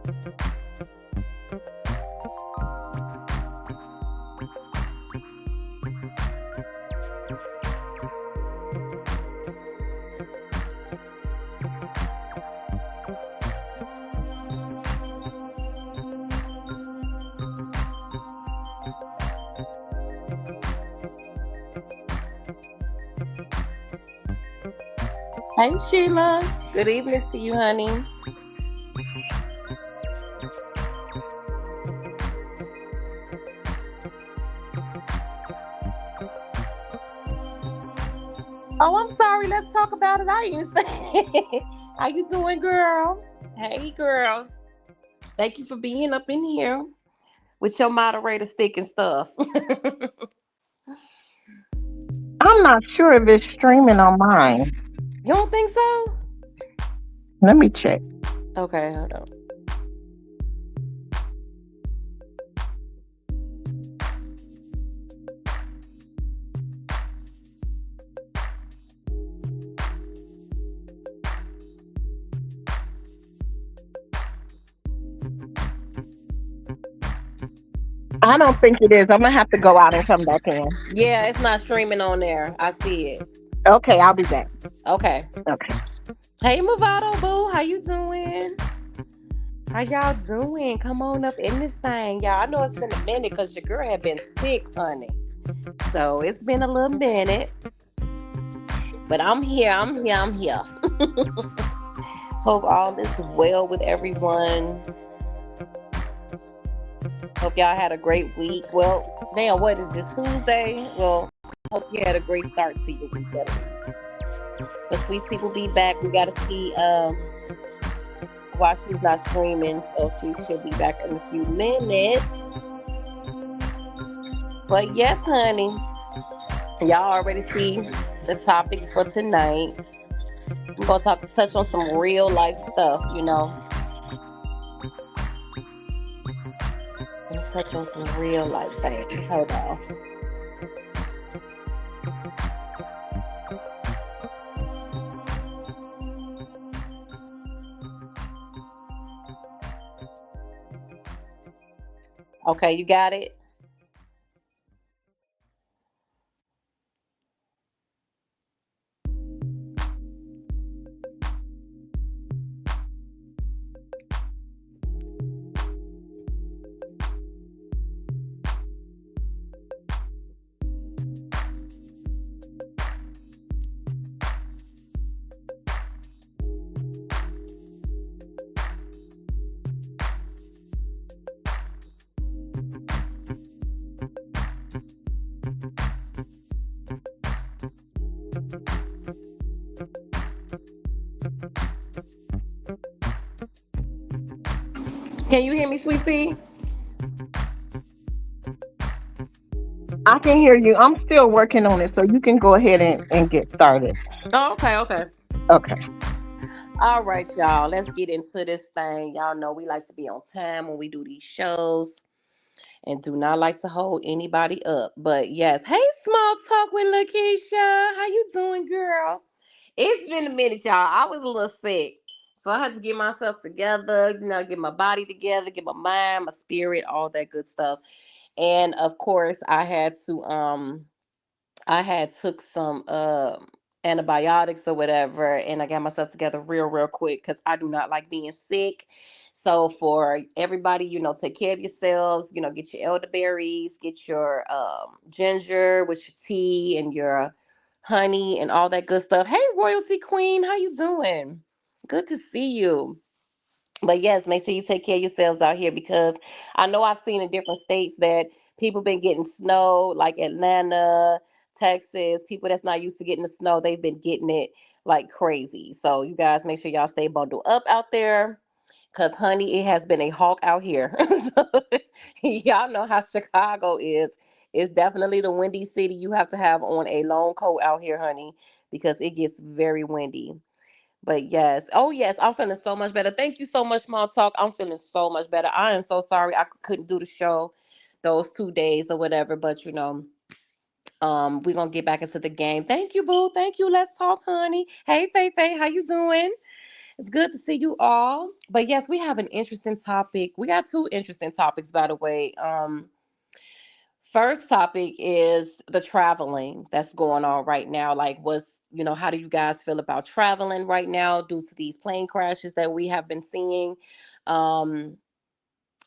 Hey Sheila. Good evening to you, honey. Oh, I'm sorry. Let's talk about it. I didn't say. How you doing, girl? Hey, girl. Thank you for being up in here with your moderator stick and stuff. You I'm not sure if it's streaming on mine. don't think so? Let me check. Okay, hold on. I don't think it is. I'm gonna have to go out and come back in. Yeah, it's not streaming on there. I see it. Okay, I'll be back. Okay. Okay. Hey, Movado Boo. How you doing? How y'all doing? Come on up in this thing, y'all. I know it's been a minute because your girl had been sick, honey. So it's been a little minute. But I'm here. I'm here. I'm here. Hope all is well with everyone. Hope y'all had a great week. Well, damn, what is this Tuesday? Well, hope you had a great start to your week. At least. But Sweet Tea will be back. We gotta see why she's not streaming, so she should be back in a few minutes. But yes, honey, y'all already see the topics for tonight. We're gonna touch on some real life stuff, you know. We'll touch on some real life things. Hold on. Okay, you got it? Can you hear me, Sweet Tea? I can hear you. I'm still working on it, so you can go ahead and get started. Oh, okay, okay. Okay. All right, y'all. Let's get into this thing. Y'all know we like to be on time when we do these shows and do not like to hold anybody up. But yes, hey, Small Talk with Lakeisha. How you doing, girl? It's been a minute, y'all. I was a little sick. So I had to get myself together, you know, get my body together, get my mind, my spirit, all that good stuff. And of course, I had took some antibiotics or whatever, and I got myself together real quick because I do not like being sick. So for everybody, you know, take care of yourselves. You know, get your elderberries, get your ginger with your tea and your honey and all that good stuff. Hey, Royalty Queen, how you doing? Good to see you. But yes, make sure you take care of yourselves out here because I know I've seen in different states that people been getting snow, like Atlanta, Texas. People that's not used to getting the snow, they've been getting it like crazy. So you guys make sure y'all stay bundled up out there. Cause honey, it has been a hawk out here. So, y'all know how Chicago is. It's definitely the windy city. You have to have on a long coat out here, honey, because it gets very windy. But yes, oh yes, I'm feeling so much better. Thank you so much, Small Talk. I'm feeling so much better. I am so sorry I couldn't do the show those 2 days or whatever, but you know, we're gonna get back into the game. Thank you, boo. Thank you. Let's talk, honey. Hey, Faye, how you doing? It's good to see you all. But yes, we have an interesting topic. We got two interesting topics, by the way. First topic is the traveling that's going on right now. Like, how do you guys feel about traveling right now due to these plane crashes that we have been seeing? Um,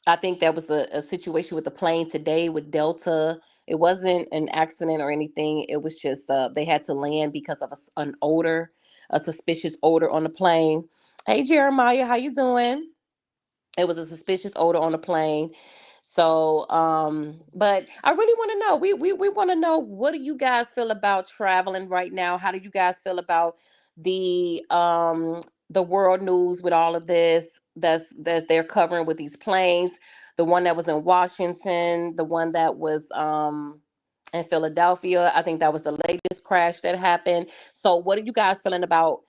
I think there was a situation with the plane today with Delta. It wasn't an accident or anything. It was just they had to land because of an odor, a suspicious odor on the plane. Hey Jeremiah, how you doing? It was a suspicious odor on the plane. So, but I really want to know. We want to know, what do you guys feel about traveling right now? How do you guys feel about the world news with all of this that they're covering with these planes? The one that was in Washington, the one that was in Philadelphia. I think that was the latest crash that happened. So, what are you guys feeling about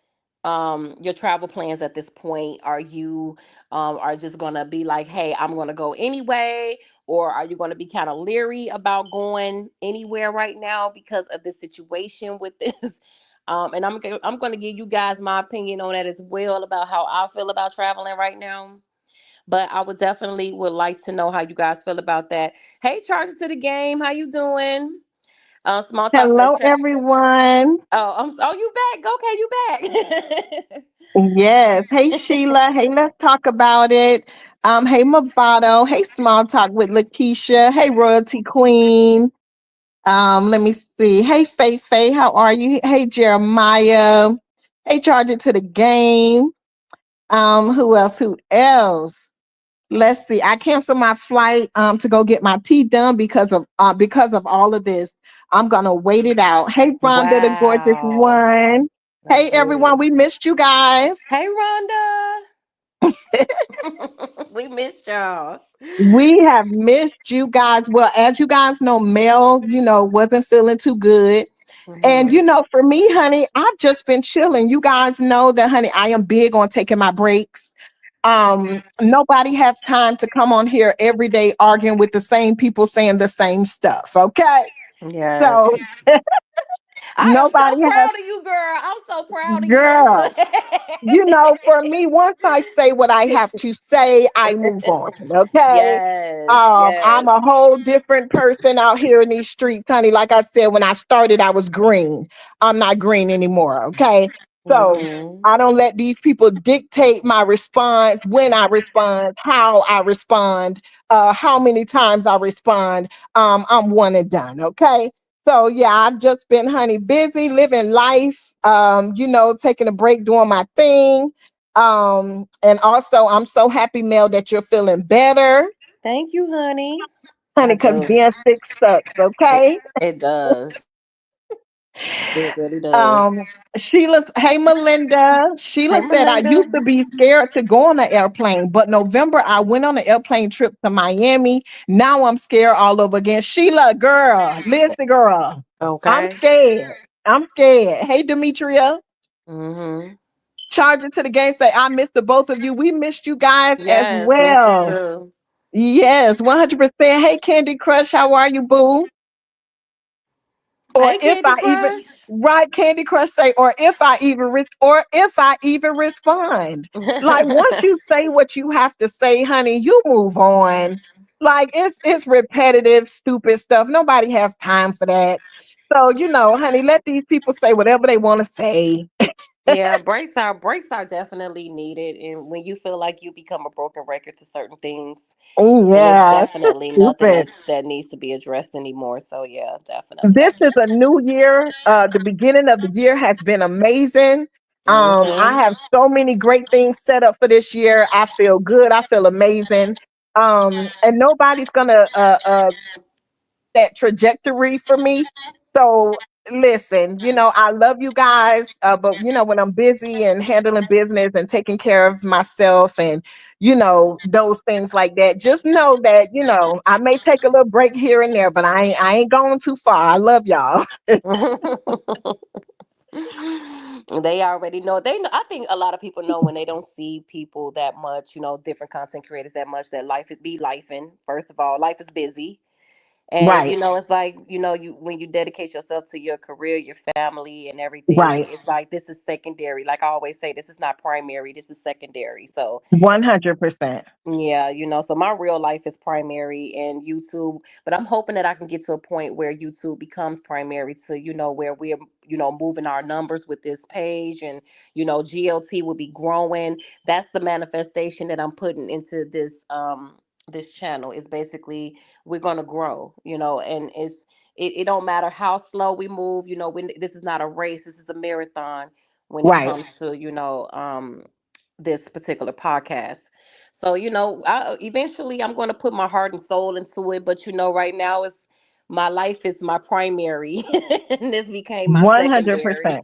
your travel plans at this point? Are you are just gonna be like, hey, I'm gonna go anyway, or are you gonna be kind of leery about going anywhere right now because of this situation with this? And I'm gonna give you guys my opinion on that as well, about how I feel about traveling right now. But I would definitely would like to know how you guys feel about that. Hey, Charges to the Game, how you doing? Small Talk says, Hello, everyone. oh, you back? Okay, you back. Yes. Hey, Sheila. Hey, let's talk about it. Hey, Movado. Hey, Small Talk with Lakeisha. Hey, Royalty Queen. Let me see. Hey, Faye Faye. How are you? Hey, Jeremiah. Hey, Charge It to the Game. Who else? Who else? Let's see. I canceled my flight to go get my teeth done because of all of this. I'm gonna wait it out. Hey, Rhonda, the gorgeous Wow. one. That's Hey, good. everyone. We missed you guys. Hey, Rhonda. We missed y'all. We have missed you guys. Well, as you guys know, Mel, wasn't feeling too good. And Hmm. for me, honey, I've just been chilling. You guys know that, honey, I am big on taking my breaks. Nobody has time to come on here every day arguing with the same people saying the same stuff. Okay. Yes. So I am so nobody has, proud of you, girl. I'm so proud of girl, for me, once I say what I have to say, I move on. Okay. Yes. I'm Yes. a whole different person out here in these streets, honey. Like I said, when I started, I was green. I'm not green anymore. Okay. So Hmm. I don't let these people dictate my response, when I respond, how I respond, how many times I respond. I'm one and done. Okay. So yeah, I've just been, honey, busy living life, taking a break, doing my thing. And also I'm so happy, Mel, that you're feeling better, Thank you, honey. honey, I because do. being sick sucks, It, okay? it does. It really does. Um, hey Melinda. Hey, Sheila said, I Melinda. used to be scared to go on an airplane, but November I went on an airplane trip to Miami. Now I'm scared all over again. Sheila, girl, listen, girl. I'm Okay. scared. I'm scared. Hey Demetria. Hmm. Charge it to the game. Say, I missed the both of you. We missed you guys as Yes, miss you well. too. Yes, 100%. Hey Candy Crush, how are you, boo? Or Hey, if Candy I even Crush. Right, Candy Crush say, or if I even respond. Like once you say what you have to say, honey, you move on. Like it's repetitive, stupid stuff. Nobody has time for that. So, honey, let these people say whatever they want to say. Yeah, breaks are definitely needed, and when you feel like you become a broken record to certain things, Oh then it's yeah, definitely nothing stupid. that needs to be addressed anymore. So yeah, This definitely. is a new year. The beginning of the year has been amazing. Hmm. I have so many great things set up for this year. I feel good. I feel amazing. And nobody's gonna that trajectory for me. So listen, I love you guys, but when I'm busy and handling business and taking care of myself and those things like that, just know that I may take a little break here and there, but I ain't going too far. I love y'all. They already know. They know. I think a lot of people know when they don't see people that much, different content creators that much, that life is be lifing. First of all, life is busy. And Right. it's like, you when you dedicate yourself to your career, your family and everything, Right. it's like this is secondary. Like I always say, this is not primary, this is secondary. So 100%. yeah, so my real life is primary and YouTube, but I'm hoping that I can get to a point where YouTube becomes primary to, where we're, moving our numbers with this page, and, GLT will be growing. That's the manifestation that I'm putting into this channel, is basically we're going to grow, and it don't matter how slow we move, when this is not a race, this is a marathon when it Right. comes to, this particular podcast. So, eventually I'm going to put my heart and soul into it. But, right now my life is my primary and this became my secondary. 100%.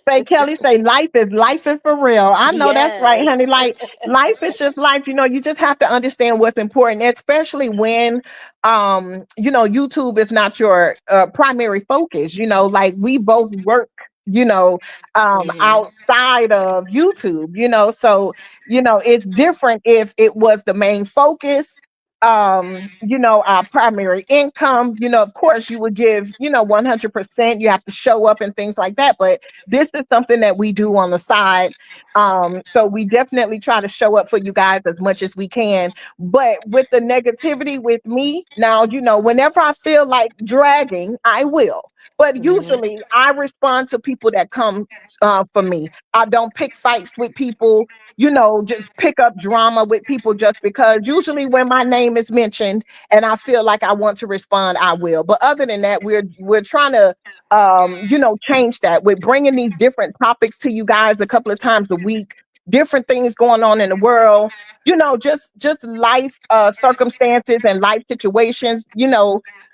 Say, Kelly, say life is for real. I know that's right, Yes. honey. Like life is just life. You just have to understand what's important, especially when YouTube is not your primary focus. Like we both work, you know, Hmm. outside of YouTube, so it's different if it was the main focus. Our primary income, of course you would give, 100%. You have to show up and things like that. But this is something that we do on the side. So we definitely try to show up for you guys as much as we can. But with the negativity with me, now, whenever I feel like dragging, I will. But Hmm. usually I respond to people that come for me. I don't pick fights with people, just pick up drama with people just because. Usually when my name is mentioned and I feel like I want to respond, I will. But other than that, we're trying to change that with bringing these different topics to you guys a couple of times a week, different things going on in the world, just life circumstances and life situations,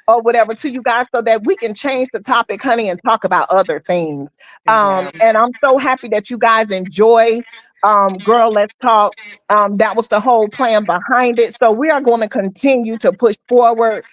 or whatever to you guys so that we can change the topic, honey, and talk about other things. Yeah. And I'm so happy that you guys enjoy Girl Let's Talk. That was the whole plan behind it. So we are going to continue to push forward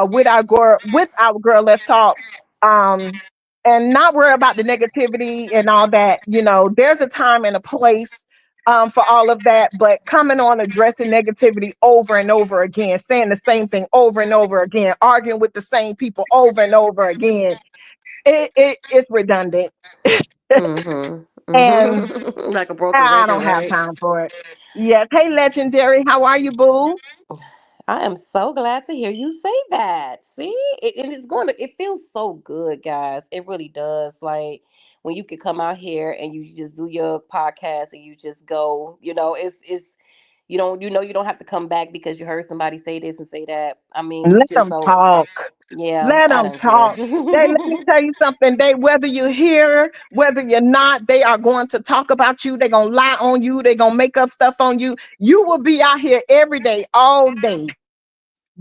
with our Girl Let's Talk. Um, and not worry about the negativity and all that. There's a time and a place for all of that, but coming on addressing negativity over and over again, saying the same thing over and over again, arguing with the same people over and over again, it's redundant. Hmm. And Hmm. Like a broken I record, don't have right? time for it. Yes. Hey, Legendary, how are you, boo? I am so glad to hear you say that. See, and it feels so good, guys. It really does. Like when you can come out here and you just do your podcast and you just go, it's you don't have to come back because you heard somebody say this and say that. I mean, we Let just them so talk. yeah, Let I them don't care. talk. Let me tell you something. Whether you're here, whether you're not, they are going to talk about you. They're going to lie on you. They're going to make up stuff on you. You will be out here every day, all day,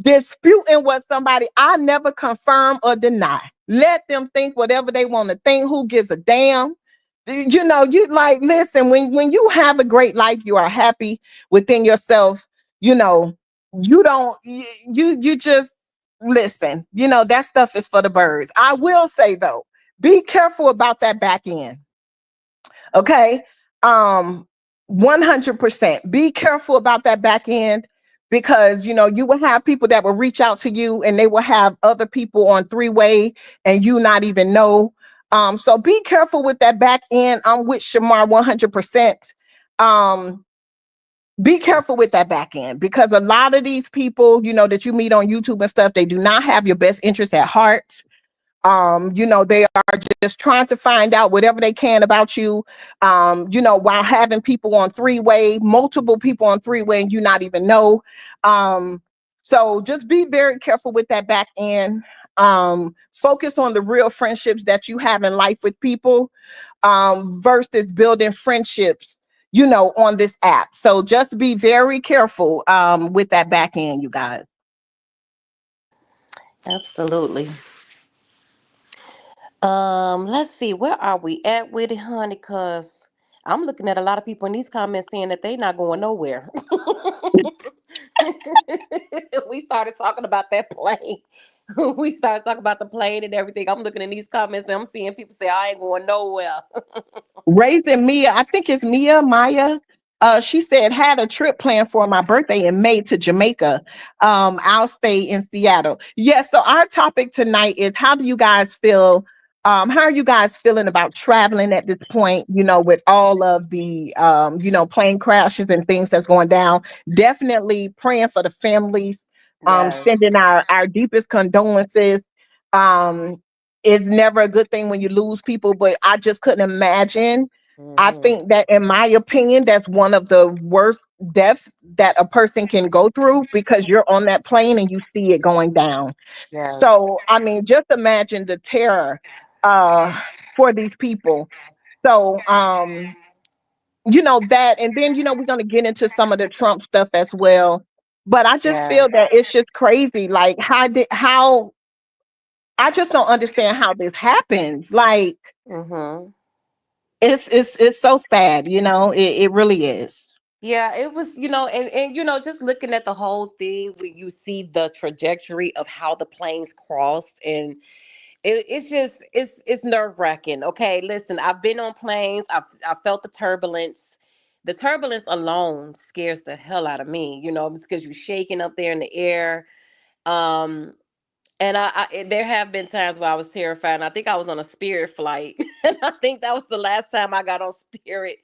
disputing what somebody I never confirm or deny. Let them think whatever they want to think. Who gives a damn? You like listen, when you have a great life, you are happy within yourself, you know, you don't you just listen, that stuff is for the birds. I will say though, be careful about that back end. Okay. Um 100%. Be careful about that back end because you will have people that will reach out to you and they will have other people on three-way and you not even know. So be careful with that back end. I'm with Shamar 100%. Um be careful with that back end because a lot of these people, that you meet on YouTube and stuff, they do not have your best interest at heart. They are just trying to find out whatever they can about you, while having people on three-way, multiple people on three-way, and you not even know. Um, so just be very careful with that back end. Focus on the real friendships that you have in life with people, versus building friendships, on this app. So just be very careful with that back end, you guys. Absolutely. Let's see, where are we at with it, honey? Cause I'm looking at a lot of people in these comments saying that they not going nowhere. We started talking about that plane. We started talking about the plane and everything. I'm looking in these comments and I'm seeing people say I ain't going nowhere. Raising Mia, I think it's Mia, Maya. She said, had a trip planned for my birthday in May to Jamaica. I'll stay in Seattle. Yes. So our topic tonight is, how do you guys feel? How are you guys feeling about traveling at this point? With all of the plane crashes and things that's going down. Definitely praying for the families. Yes. Sending our deepest condolences. Um, it's never a good thing when you lose people, but I just couldn't imagine. I Hmm. think that, in my opinion, that's one of the worst deaths that a person can go through, because you're on that plane and you see it going down. Yes. So, I mean, just imagine the terror uh, for these people. So, that, and then, we're going to get into some of the Trump stuff as well. But I just Yes. feel that it's just crazy. Like, how I just don't understand how this happens. Like, Hmm. it's so sad. It really is. Yeah, it was, and just looking at the whole thing, when you see the trajectory of how the planes crossed, and it's just it's nerve wracking. Okay, listen, I've been on planes. I felt the turbulence. The turbulence alone scares the hell out of me. Because you're shaking up there in the air. Um, and there have been times where I was terrified. And I think I was on a Spirit flight, and I think that was the last time I got on Spirit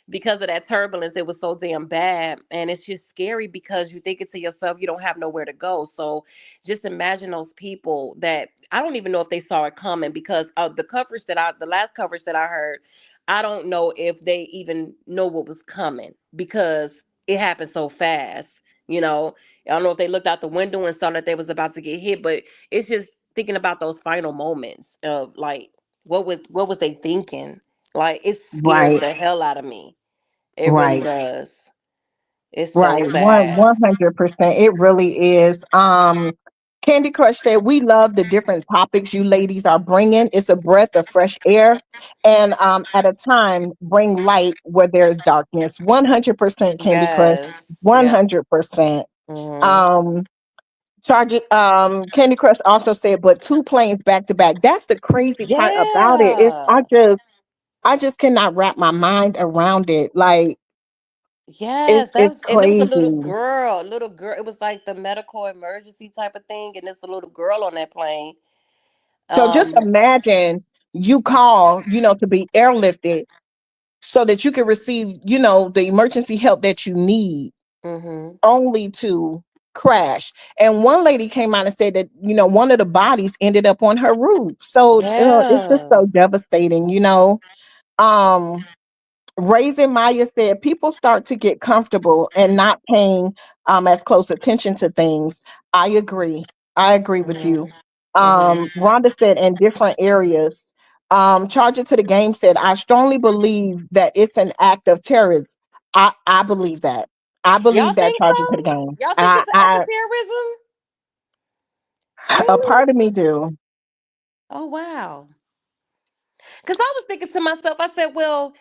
because of that turbulence. It was so damn bad, and it's just scary because you thinking to yourself, you don't have nowhere to go. So just imagine those people that I don't even know if they saw it coming, because of the last coverage that I heard, I don't know if they even know what was coming because it happened so fast. You know, I don't know if they looked out the window and saw that they was about to get hit, but it's just thinking about those final moments of like, what was they thinking? Like, it scares Right, the hell out of me. It really right, does. It's so right. One sad. 100%. It really is. Candy Crush said, "We love the different topics you ladies are bringing. It's a breath of fresh air, and at a time, bring light where there's darkness." 100%, Candy Crush. Yes. Yep. 100%. Hmm. Um, Charge it. Candy Crush also said, "But two planes back to back." That's the crazy part about it. Is Yeah. I just cannot wrap my mind around it. Like, Yes, that it's was, and it was a little crazy. girl, little girl. It was like the medical emergency type of thing, and it's a little girl on that plane. So just Um. imagine, you call, to be airlifted so that you can receive, the emergency help that you need, Hmm. only to crash. And one lady came out and said that, one of the bodies ended up on her roof. So it's just Yeah. so devastating. Um, Raising Maya said, people start to get comfortable and not paying as close attention to things. I agree. I agree with Hmm. you. Hmm. Rhonda said, in different areas. Charge It to the Game said, I strongly believe that it's an act of terrorism. I believe that. I Y'all believe that. think Charge It to the so? Game. Y'all think it's an act of terrorism? A Really? part of me do. Oh wow. Because I was thinking to myself, I said, well,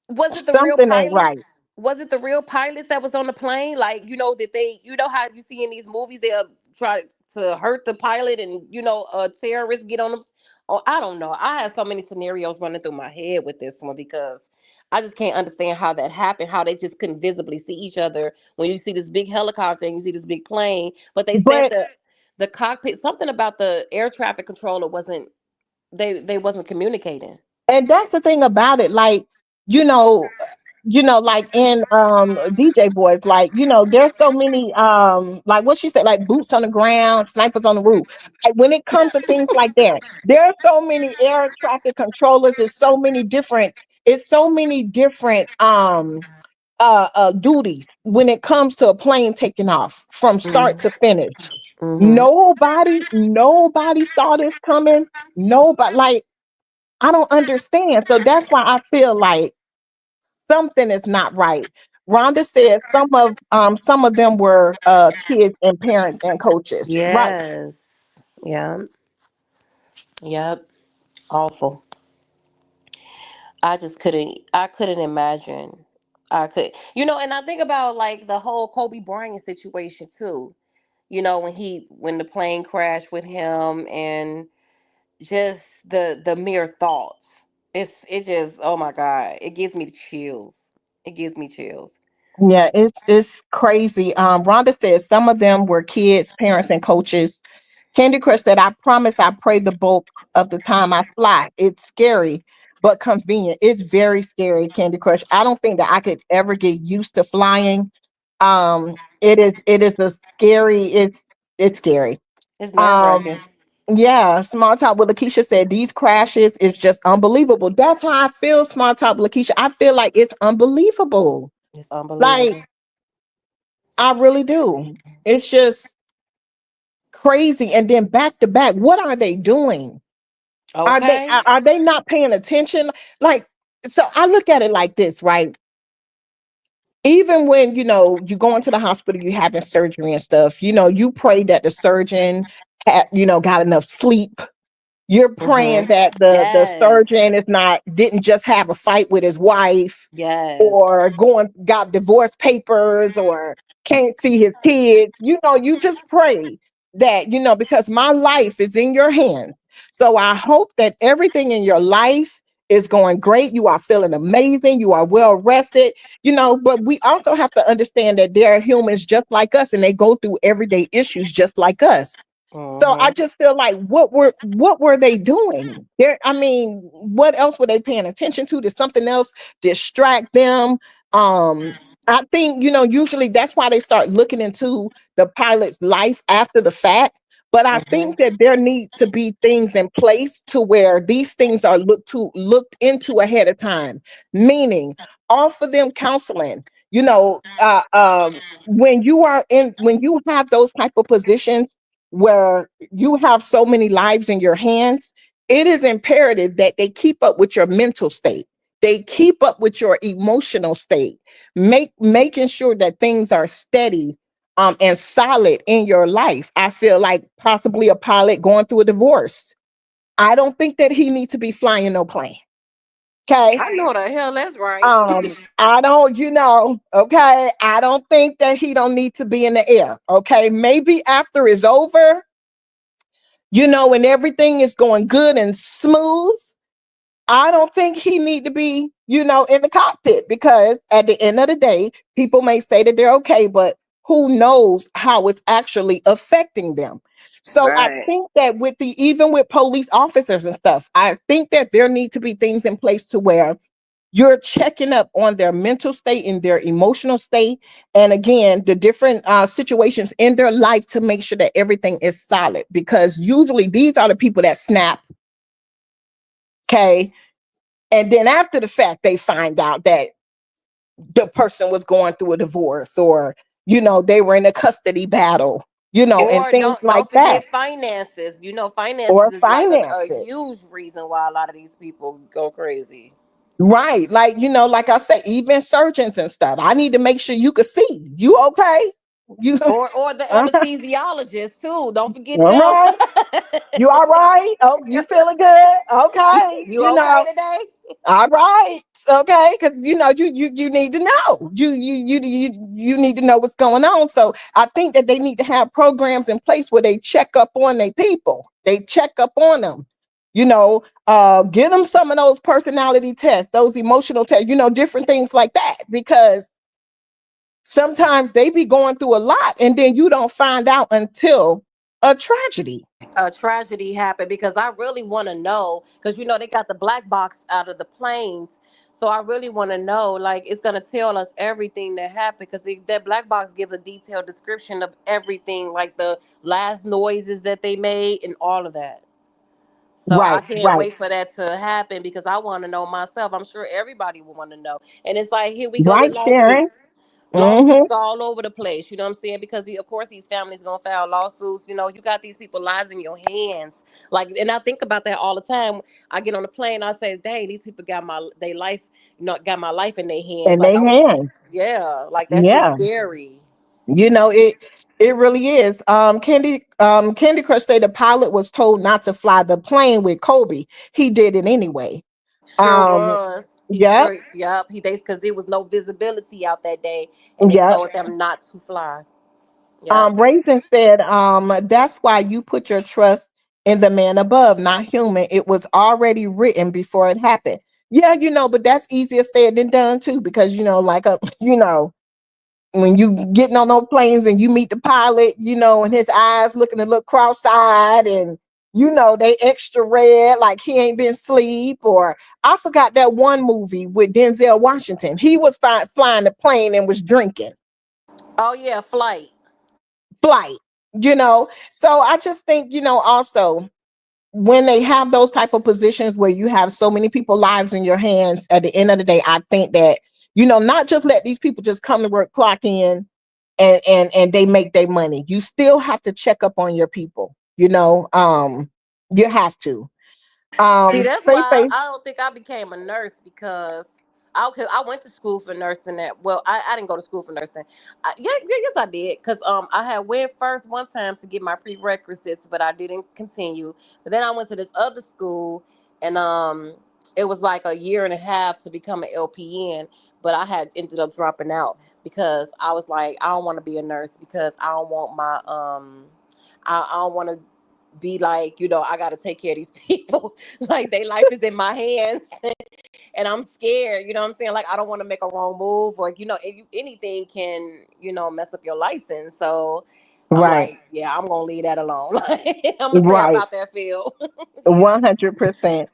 was it the real Something ain't pilots? right. Was it the real pilots that was on the plane? Like, that they, how you see in these movies, they'll try to hurt the pilot, and, a terrorist get on them. Oh, I don't know. I have so many scenarios running through my head with this one, because I just can't understand how that happened, how they just couldn't visibly see each other. When you see this big helicopter and you see this big plane, but they said But the cockpit, something about the air traffic controller wasn't, they wasn't communicating. and that's the thing about it. Like, you know, like in DJ Boys, like, there's so many like what she said, like boots on the ground, snipers on the roof. Like, when it comes to things like that, there are so many air traffic controllers, it's so many different duties when it comes to a plane taking off from start to finish. Mm-hmm. Nobody saw this coming. Nobody, like, I don't understand. So that's why I feel like something is not right. Rhonda said some of them were kids and parents and coaches. Right. Yes. Yeah. Yep. Awful. I couldn't imagine. And I think about like the whole Kobe Bryant situation too. When the plane crashed with him, and just the mere thoughts. It just, oh my God, it gives me the chills. It gives me chills. Yeah, it's crazy. Rhonda said some of them were kids, parents, and coaches. Candy Crush said, I promise I pray the bulk of the time I fly. It's scary, but convenient. It's very scary, Candy Crush. I don't think that I could ever get used to flying. It is a scary, it's scary. It's nerve Um, wracking. yeah, Small Talk with Lakeisha said these crashes is just unbelievable. That's how I feel, Small Talk with Lakeisha. I feel like it's unbelievable. It's Like, unbelievable. I really do. It's just crazy. And then back to back, what are they doing? Are they Okay. are they not paying attention? Like, so I look at it like this, right? Even when you go into the hospital, you having surgery and stuff, you pray that the surgeon got enough sleep. You're praying Mm-hmm. that the Yes. surgeon is not didn't just have a fight with his wife, Yes. or got divorce papers, or can't see his kids. You just pray that, because my life is in your hands. So I hope that everything in your life is going great. You are feeling amazing. You are well rested, but we also have to understand that they're humans just like us, and they go through everyday issues just like us. So I Mm-hmm. just feel like what were they doing? I mean, what else were they paying attention to? Did something else distract them? I think, usually that's why they start looking into the pilot's life after the fact. But I think Mm-hmm. that there need to be things in place to where these things are looked into ahead of time. Meaning, offer them counseling. When you have those type of positions where you have so many lives in your hands, it is imperative that they keep up with your mental state. They keep up with your emotional state, making sure that things are steady and solid in your life. I feel like possibly a pilot going through a divorce. I don't think that he needs to be flying no plane. Okay. I know the hell that's right. I don't, okay. I don't think that he don't need to be in the air. Okay. Maybe after it's over, and everything is going good and smooth, I don't think he need to be, in the cockpit, because at the end of the day, people may say that they're okay, but who knows how it's actually affecting them. So I Right. think that even with police officers and stuff, I think that there need to be things in place to where you're checking up on their mental state and their emotional state. And again, the different situations in their life to make sure that everything is solid. Because usually these are the people that snap. Okay. And then after the fact, they find out that the person was going through a divorce, or, they were in a custody battle, and Or things like don't that, forget finances. You know, finances or is like a finances. huge reason why a lot of these people go crazy. Right. Like, like I said, even surgeons and stuff. I need to make sure you can see. You okay? You Or the anesthesiologist too. Don't forget all them. right? You all right? Oh, you feeling good? Okay. You okay today? All right. Okay. Because you need to know. You need to know what's going on. So I think that they need to have programs in place where they check up on their people. They check up on them. Give them some of those personality tests, those emotional tests, different things like that. Because sometimes they be going through a lot, and then you don't find out until a tragedy. A tragedy happened, because I really want to know, because they got the black box out of the planes. So I really want to know, like, it's gonna tell us everything that happened, because that black box gives a detailed description of everything, like the last noises that they made and all of that. So I Right, can't right, wait for that to happen, because I want to know myself. I'm sure everybody will want to know. And it's like, here we go with right, Sharon. lawsuits. Hmm. Lawsuits all over the place. You know what I'm saying? Because of course these families gonna file lawsuits. You got these people lives in your hands. Like, and I think about that all the time. I get on the plane, I say, dang, these people got they life, got my life in their hands. In Like, their I was, hands. yeah, like that's just Yeah. scary. It really is. Candy Crush say the pilot was told not to fly the plane with Kobe. He did it anyway. Sure Um, was. He yep, sure, yep. He They, because there was no visibility out that day, and they yep. told them not to fly. Yep. Raisin said, that's why you put your trust in the man above, not human. It was already written before it happened. Yeah, but that's easier said than done too, because like when you getting on those planes and you meet the pilot, and his eyes looking a little cross-eyed, and they extra red like he ain't been sleep. Or I forgot that one movie with Denzel Washington. He was flying the plane and was drinking. Oh yeah, flight. Flight. So I just think, also when they have those type of positions where you have so many people lives in your hands, at the end of the day, I think that, not just let these people just come to work, clock in, and they make their money. You still have to check up on your people. You have to. See, that's Faith, why Faith. I don't think I became a nurse because I went to school for nursing. I didn't go to school for nursing. Yes, I did because I had went first one time to get my prerequisites, but I didn't continue. But then I went to this other school, and it was like a year and a half to become an LPN. But I had ended up dropping out because I was like, I don't want to be a nurse because I don't want my I don't want to be like, I got to take care of these people. Like, their life is in my hands and I'm scared. You know what I'm saying? Like, I don't want to make a wrong move, or, anything can, mess up your license. So I'm Right, like, yeah, I'm going to leave that alone. Like, I'm going to stay up right. out that field. Yeah. 100%.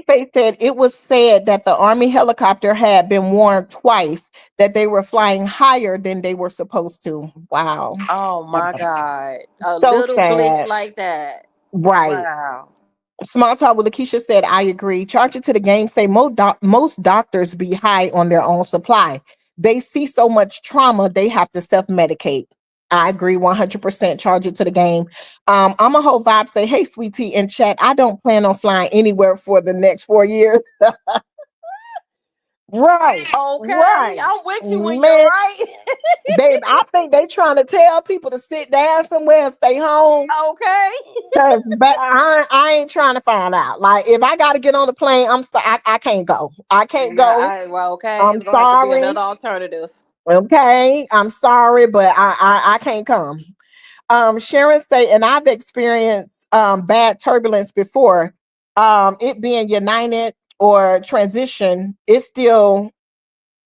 Faith said it was said that the Army helicopter had been warned twice that they were flying higher than they were supposed to. Wow. Oh, my God. A So little glitch sad. like that. Right. Wow. Small talk with Lakeisha said, I agree. Charge it to the game. Say most doctors be high on their own supply. They see so much trauma, they have to self medicate. I agree 100%. Charge it to the game. I'm a whole vibe. Say, hey, sweetie, in chat. I don't plan on flying anywhere for the next 4 years. Right, Okay. right. I'm with you when you're Man, right. babe, I think they trying to tell people to sit down somewhere and stay home. Okay. Cause but I ain't trying to find out. Like if I got to get on the plane, I can't go. I can't Yeah, go. well, okay. I'm It's going to have to be sorry. another alternative. Okay, I'm sorry, but I can't come. Sharon say, and I've experienced bad turbulence before. It being United or transition, it still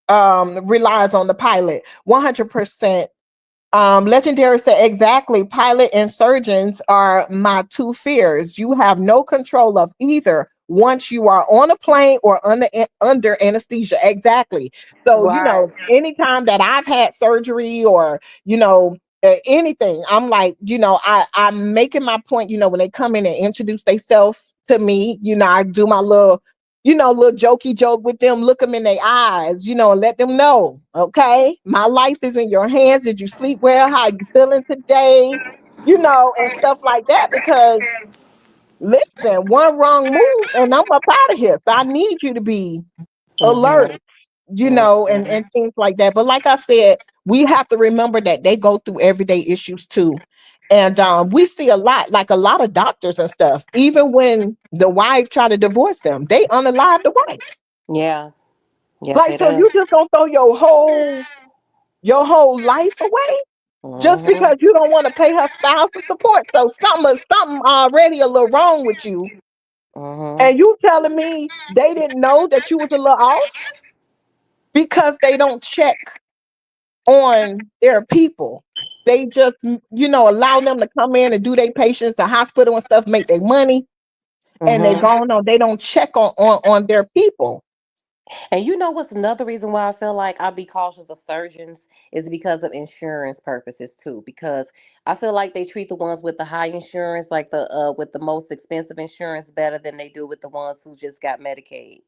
relies on the pilot. 100%. Legendary said, exactly. Pilot and surgeons are my two fears. You have no control of either once you are on a plane or under anesthesia. Exactly. So, Right. anytime that I've had surgery or, anything, I'm like, I'm making my point, when they come in and introduce themselves to me, I do my little jokey joke with them, look them in their eyes, and let them know, okay, my life is in your hands. Did you sleep well? How you feeling today? And stuff like that. Because listen, one wrong move and I'm up out of here. So I need you to be alert, Mhm. Mhm. and things like that. But like I said, we have to remember that they go through everyday issues too. And we see a lot of doctors and stuff, even when the wife try to divorce them, they unalive the wife. Yeah. Yes, Like, they so do. you just gonna throw your whole life away just Mhm. because you don't want to pay her spousal support? So something already a little wrong with you. Mhm. And you telling me they didn't know that you was a little off because they don't check on their people. They just, allow them to come in and do their patients, the hospital and stuff, make their money, and they Mhm. gone on. They don't check on their people. And what's another reason why I feel like I'd be cautious of surgeons is because of insurance purposes too. Because I feel like they treat the ones with the high insurance, like the with the most expensive insurance, better than they do with the ones who just got Medicaid.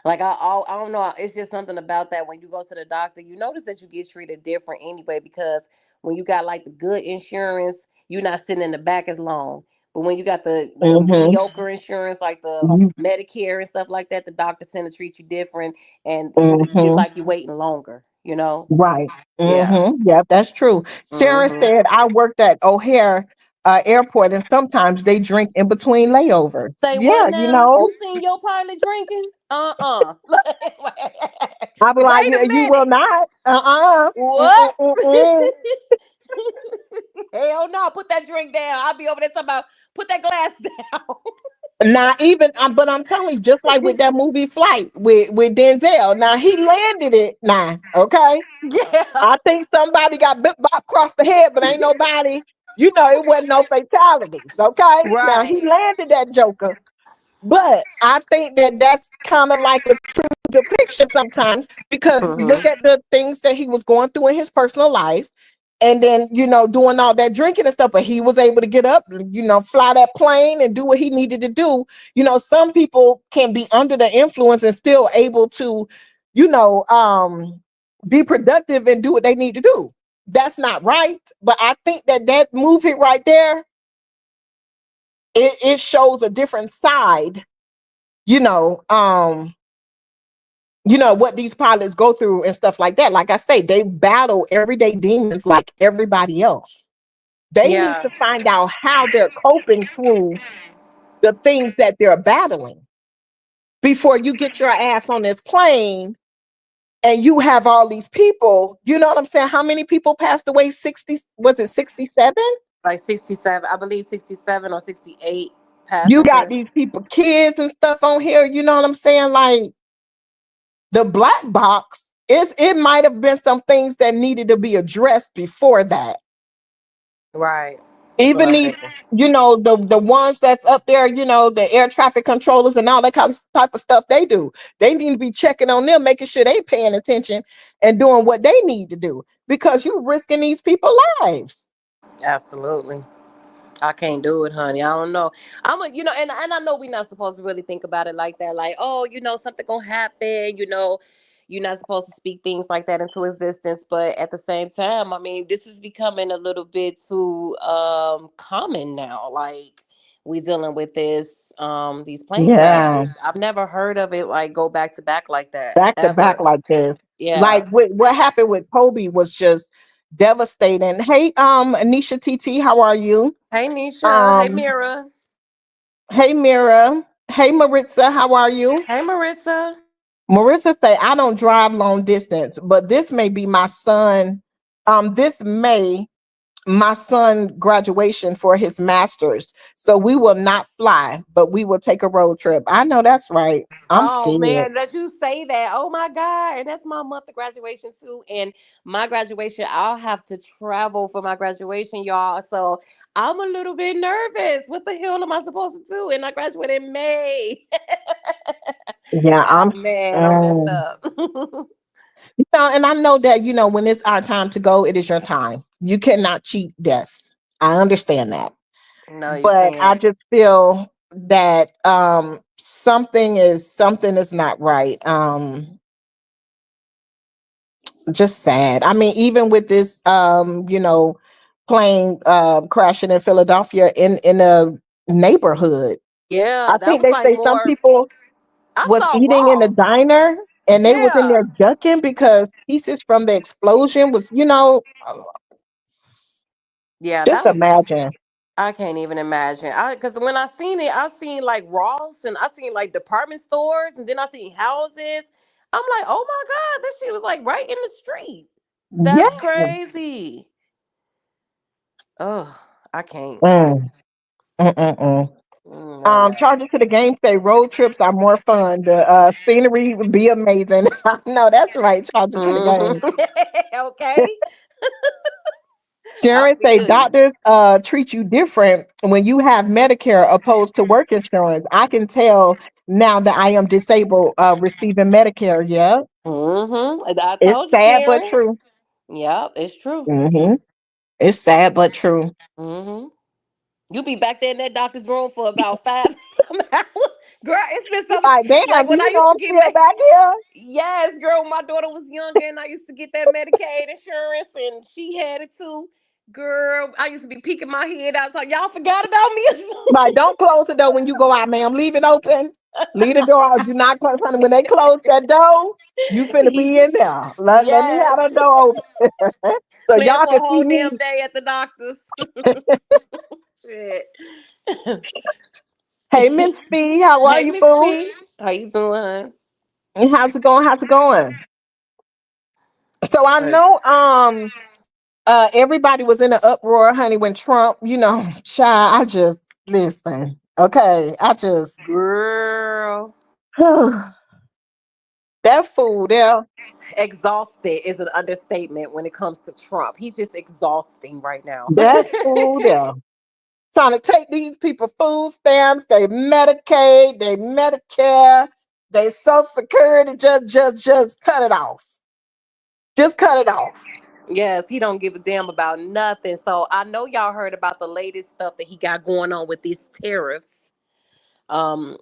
Like I don't know. It's just something about that. When you go to the doctor, you notice that you get treated different anyway. Because when you got like the good insurance, you're not sitting in the back as long. But when you got the Mm-hmm. mediocre insurance, like the Medicare and stuff like that, the doctors tend to treat you different, and it's Mm-hmm. like you're waiting longer. You know? Right. Yeah. Yeah, that's true. Sharon Hmm. said, I worked at O'Hare Airport, and sometimes they drink in between layovers. Say Yeah, what now? You seen your pilot drinking? I'll be like, Wait a You will minute. not. Uh-uh. What? Mm-mm-mm-mm. Hell no, put that drink down. I'll be over there talking about put that glass down. Not even, but I'm telling you, just like with that movie Flight with Denzel. Now he landed it. Now, okay. Yeah. I think somebody got bit by across the head, but ain't nobody. It wasn't no fatalities. Okay. Now he Right. landed that Joker. But I think that that's kind of like a true depiction sometimes because look Hmm. at the things that he was going through in his personal life. And then, doing all that drinking and stuff, but he was able to get up, fly that plane and do what he needed to do. Some people can be under the influence and still able to, you know, um, be productive and do what they need to do. That's not right. But I think that movie right there, it shows a different side, you know, um, what these pilots go through and stuff like that. Like I say, they battle everyday demons like everybody else. They need Yeah. to find out how they're coping through the things that they're battling before you get your ass on this plane and you have all these people. You know what I'm saying? How many people passed away? 60, was it 67? Like 67, I believe 67 or 68 You got these passengers. people, kids and stuff on here. You know what I'm saying? Like, the black box, it might have been some things that needed to be addressed before that. Right. That's what Even I'm these, thinking. the ones that's up there, the air traffic controllers and all that kind of type of stuff they do. They need to be checking on them, making sure they paying attention and doing what they need to do because you're risking these people's lives. Absolutely. I can't do it, honey. I don't know. And I know we're not supposed to really think about it like that. Like, oh, something gonna happen. You're not supposed to speak things like that into existence. But at the same time, I mean, this is becoming a little bit too common now. Like, we dealing with these plane Yeah, crashes. I've never heard of it like go back to back like that back to back ever. like this. Yeah. Like what happened with Kobe was just devastating. Hey, Anisha TT, how are you? Hey, Nisha. Hey, Um, Mira. Hey Mira. Hey Maritza, how are you? Hey, Marissa. Marissa say, I don't drive long distance, but this may be my son. This May my son graduation for his master's. So we will not fly, but we will take a road trip. I know that's right. I'm Oh scared. man, that you say that. Oh my God. And that's my month of graduation too. And my graduation, I'll have to travel for my graduation, y'all. So I'm a little bit nervous. What the hell am I supposed to do? And I graduate in May. Yeah, Oh man, I'm messed um, up. and I know that, when it's our time to go, it is your time. You cannot cheat death. I understand that. No, you But I can't. just feel that something is not right. Just sad. I mean, even with this plane crashing in Philadelphia in a neighborhood. Yeah, I that think was they like say some more. people I was saw eating in a Ross. diner and they was in Yeah. there ducking because pieces from the explosion was, Yeah, just that was imagine. I can't even imagine. Because when I seen it, I seen like Ross and I seen like department stores and then I seen houses. I'm like, oh my God, this shit was like right in the street. Yeah. That's crazy. Oh, I can't. Mm, mm. No, yeah. Charges to the game say road trips are more fun. The scenery would be amazing. No, that's right. Charges to the Mhm. game. Okay. I Sharon say feel you. doctors treat you different when you have Medicare opposed to work insurance. I can tell now that I am disabled receiving Medicare. Yeah, I it's told you, sad but Sharon. true. Yep, it's true. Hmm. It's sad but true. hmm You be back there in that doctor's room for about 5 hours. Girl, it's been some Like, damn, like do when I you used know to I'm get still back. back here? Yes, girl, my daughter was younger and I used to get that Medicaid insurance and she had it too. Girl, I used to be peeking my head out. Like, y'all forgot about me or Like, something. don't close the door when you go out, ma'am. Leave it open. Leave the door out. Do not close, honey. When they close that door, you finna be in there. Let me Yes. have the door open so Playing y'all for a can see whole damn me. day at the doctor's. Shit. Hey, Miss Fee, how are Hey, you, Miss boo? P. How you doing? How's it going? How's it going? So I Right. know everybody was in an uproar, honey, when Trump, child, I just listen. Okay, I just Girl, that fool there, exhausted is an understatement when it comes to Trump. He's just exhausting right now. that fool there. Trying to take these people food stamps, they Medicaid, they Medicare, they Social Security, just cut it off. Just cut it off. Yes, he don't give a damn about nothing. So I know y'all heard about the latest stuff that he got going on with these tariffs.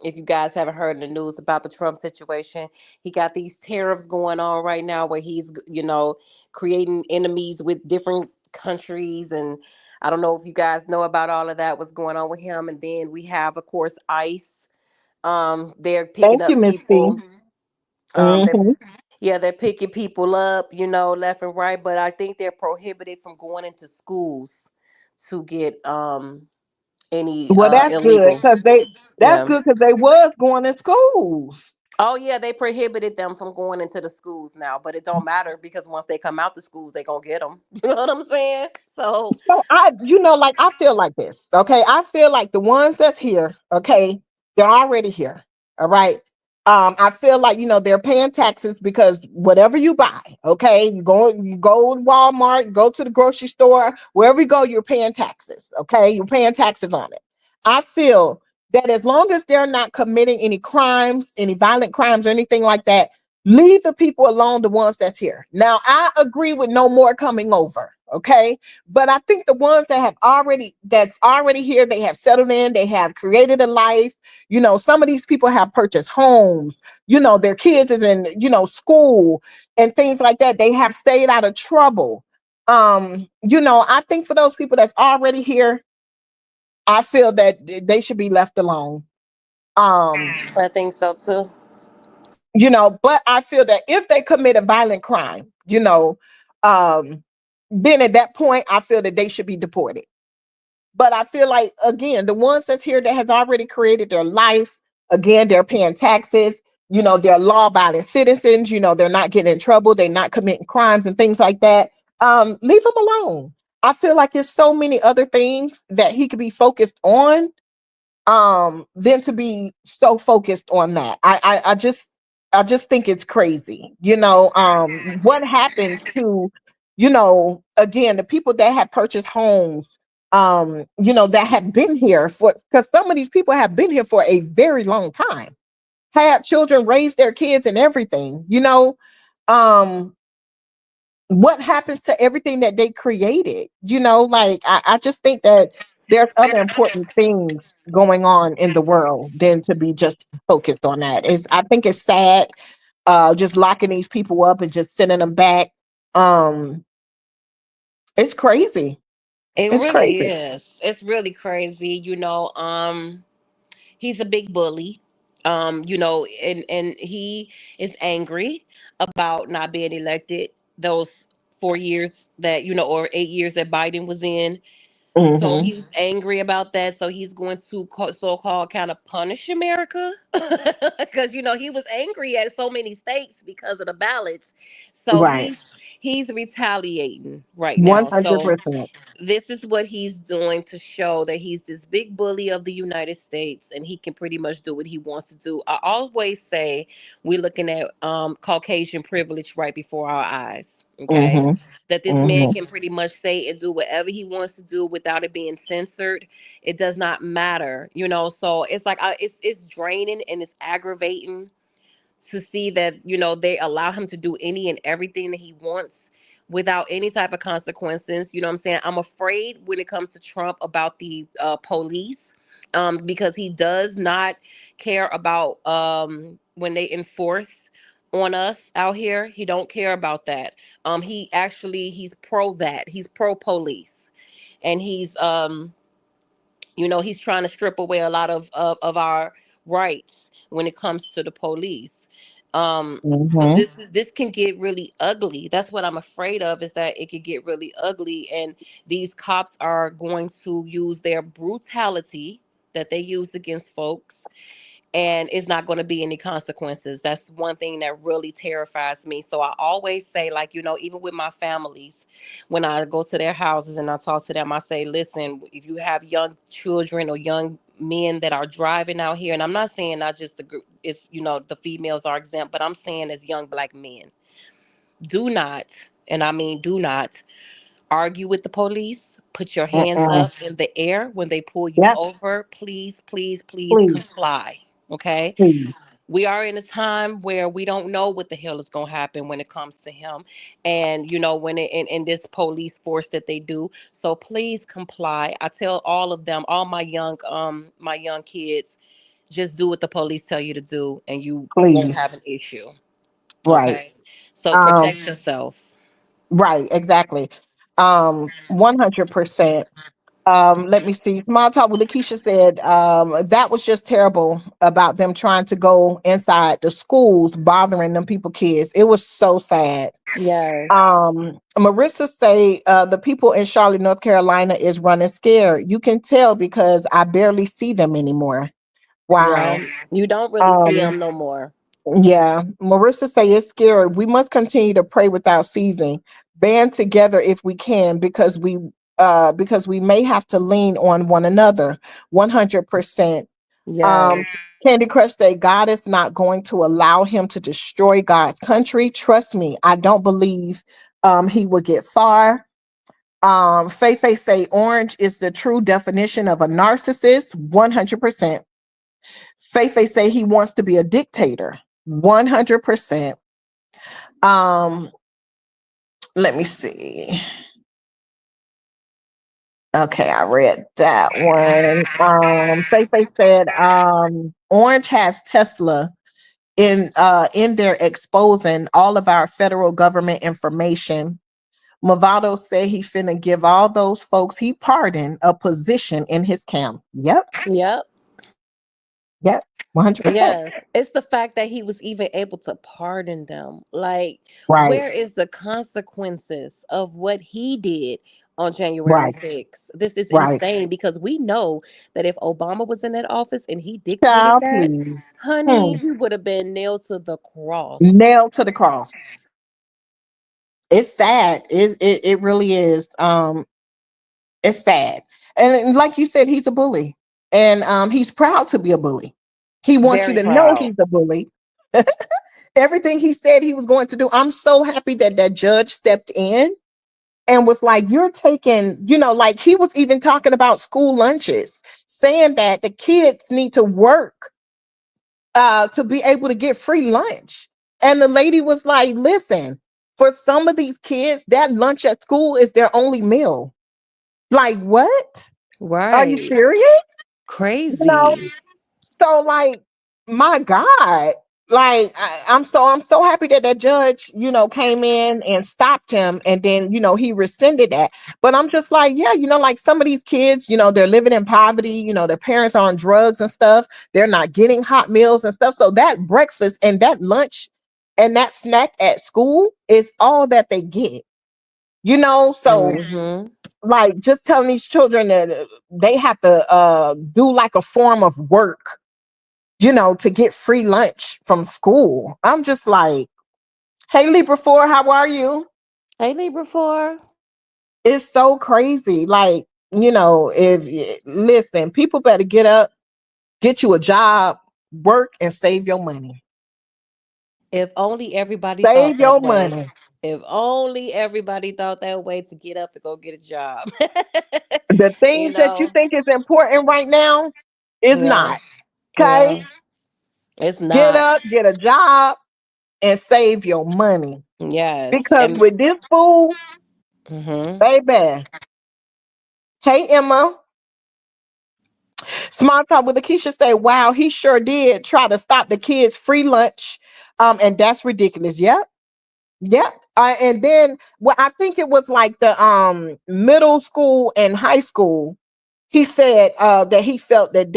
If you guys haven't heard in the news about the Trump situation, he got these tariffs going on right now where he's, creating enemies with different countries. And I don't know if you guys know about all of that, what's going on with him. And then we have, of course, ICE. They're picking Thank you, up Miss C. people. They're Mm-hmm. Yeah, they're picking people up, left and right, but I think they're prohibited from going into schools to get any Well, that's good illegal. because Yeah. they was going to schools. Oh yeah, they prohibited them from going into the schools now, but it don't matter because once they come out the schools, they gonna get them. You know what I'm saying? So So like I feel like this. Okay, I feel like the ones that's here. Okay, they're already here. All right. I feel like they're paying taxes because whatever you buy, okay, you go to Walmart, go to the grocery store, wherever you go, you're paying taxes. Okay, you're paying taxes on it. I feel that as long as they're not committing any crimes, any violent crimes or anything like that, leave the people alone, the ones that's here. Now, I agree with no more coming over. Okay, but I think the ones that's already here, they have settled in, they have created a life. Some of these people have purchased homes. Their kids is in, school and things like that. They have stayed out of trouble. I think for those people that's already here, I feel that they should be left alone. Um, I think so too. but I feel that if they commit a violent crime, um, then at that point, I feel that they should be deported. But I feel like, again, the ones that's here that has already created their life, again, they're paying taxes, they're law abiding citizens, they're not getting in trouble, they're not committing crimes and things like that. Leave them alone. I feel like there's so many other things that he could be focused on than to be so focused on that. I just think it's crazy. What happens to, again, the people that have purchased homes, that have been here for, because some of these people have been here for a very long time, had children, raised their kids and everything, um, what happens to everything that they created? Like I just think that there's other important things going on in the world than to be just focused on that. I think it's sad, just locking these people up and just sending them back. Um, it's crazy. It It's really crazy. is. It's really crazy. He's a big bully. And he is angry about not being elected those 4 years that, or 8 years that Biden was in. So Hmm. he's angry about that. So he's going to so-called kind of punish America because he was angry at so many states because of the ballots. So Right. he's retaliating right One now. hundred So percent. this is what he's doing to show that he's this big bully of the United States and he can pretty much do what he wants to do. I always say we're looking at Caucasian privilege right before our eyes. Okay. Hmm. That this man Hmm. can pretty much say and do whatever he wants to do without it being censored. It does not matter, So it's like it's draining and it's aggravating to see that they allow him to do any and everything that he wants without any type of consequences. You know what I'm saying? I'm afraid when it comes to Trump about the police, because he does not care about when they enforce on us out here. He don't care about that. He's pro that. He's pro police, and he's trying to strip away a lot of our rights when it comes to the police. So Hmm. this can get really ugly. That's what I'm afraid of, is that it could get really ugly, and these cops are going to use their brutality that they use against folks, and it's not going to be any consequences. That's one thing that really terrifies me. So I always say, like, even with my families, when I go to their houses and I talk to them, I say, listen, if you have young children or young men that are driving out here, and I'm not saying not just the group, it's, the females are exempt, but I'm saying as young black men, do not, and I mean do not, argue with the police. Put your hands Mm-mm. up in the air when they pull you Yep. over. Please, please, please Please, comply. Okay? please, We are in a time where we don't know what the hell is going to happen when it comes to him, and when it in this police force that they do. So please comply. I tell all of them, all my young kids, just do what the police tell you to do and you won't have please. an issue. Right. Okay? So Um, protect yourself. right, exactly. 100%. Let me see. Small talk with Lakeisha said, that was just terrible about them trying to go inside the schools, bothering them people, kids. It was so sad. Yes. Marissa say, the people in Charlotte, North Carolina is running scared. You can tell because I barely see them anymore. Wow. Right. You don't really see Um, them no more. yeah, Marissa say it's scary. We must continue to pray without ceasing. Band together if we can, because we may have to lean on one another. 100%. Yes. Um, Candy Crush say God is not going to allow him to destroy God's country. Trust me, I don't believe he will get far. Faye Faye say orange is the true definition of a narcissist. 100%. Feifei say he wants to be a dictator. 100%. Um, let me see. Okay, I read that one. Feifei said Orange has Tesla in there exposing all of our federal government information. Movado said he finna give all those folks he pardoned a position in his camp. Yep, Yep. yep, 100%. Yes, it's the fact that he was even able to pardon them. Like, Right, where is the consequences of what he did on January right, 6th? This is right. insane because we know that if Obama was in that office and he dictated Child, that, please. honey, Hmm. he would have been nailed to the cross. Nailed to the cross. It's sad. It really is. It's sad. And like you said, he's a bully. And he's proud to be a bully. He wants you Very to know proud. he's a bully. Everything he said he was going to do. I'm so happy that that judge stepped in and was like, you're taking, like he was even talking about school lunches, saying that the kids need to work to be able to get free lunch. And the lady was like, listen, for some of these kids, that lunch at school is their only meal. Like, what? Are you Right. serious? You know, Crazy. so like, my God, like I'm so happy that that judge, came in and stopped him, and then he rescinded that. But I'm just like, yeah, like some of these kids, they're living in poverty, their parents are on drugs and stuff, they're not getting hot meals and stuff. So that breakfast and that lunch and that snack at school is all that they get. So Mm-hmm. like just telling these children that they have to do like a form of work, to get free lunch from school. I'm just like, hey, Libra 4, how are you? Hey, Libra 4. It's so crazy. Like, listen, people better get up, get you a job, work, and save your money. If only everybody thought Save that your way. money. If only everybody thought that way to get up and go get a job. The you things that you know? think is important right now is Yeah. not. Okay? Yeah. It's Get not. up, get a job, and save your money. Yes. Because And with this fool, hmm baby. Hey, Emma. Small talk with Lakeisha say, wow, he sure did try to stop the kids' free lunch. And that's ridiculous. Yep. Yep. And then well, I think it was like the middle school and high school. He said that he felt that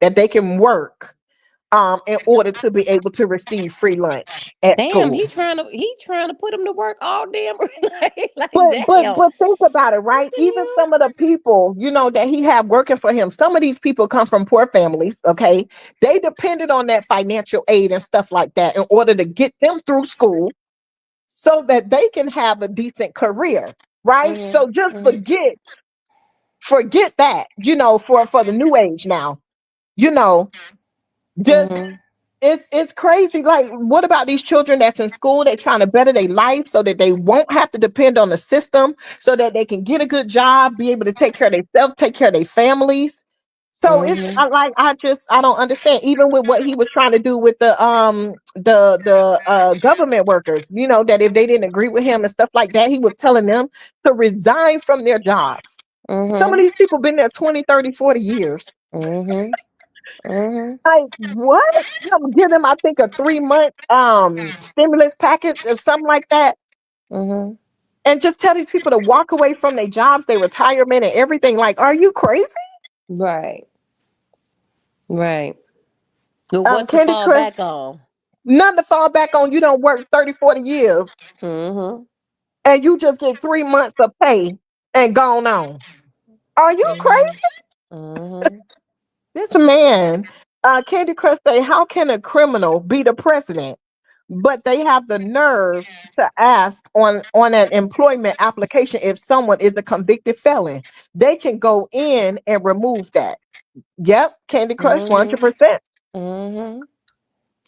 that they can work, in order to be able to receive free lunch at damn, school. he trying to put him to work all damn like But but damn. but think about it, What right? the Even hell? some of the people, that he have working for him, some of these people come from poor families, okay? They depended on that financial aid and stuff like that in order to get them through school so that they can have a decent career, right? So just Mm-hmm. forget Forget that, for the new age now, you know, just Mhm. it's crazy. Like, what about these children that's in school? They're trying to better their life so that they won't have to depend on the system, so that they can get a good job, be able to take care of themselves, take care of their families. So Mhm. I don't understand. Even with what he was trying to do with the government workers, that if they didn't agree with him and stuff like that, he was telling them to resign from their jobs. Some of Mhm. these people been there 20, 30, 40 years. Mhm. Mhm. Like, what? Give them, I think, a 3-month stimulus package or something like that. Mhm. And just tell these people to walk away from their jobs, their retirement and everything. Like, are you crazy? Right. Right. But what to Candy fall Crush, back on? nothing to fall back on. You don't work 30, 40 years Mhm. and you just get 3 months of pay and gone on. Are you crazy? Mhm. Mhm. This man, Candy Crush say, how can a criminal be the president? But they have the nerve to ask on an employment application if someone is a convicted felon. They can go in and remove that. Yep, Candy Crush, Mhm. 100%. Mhm.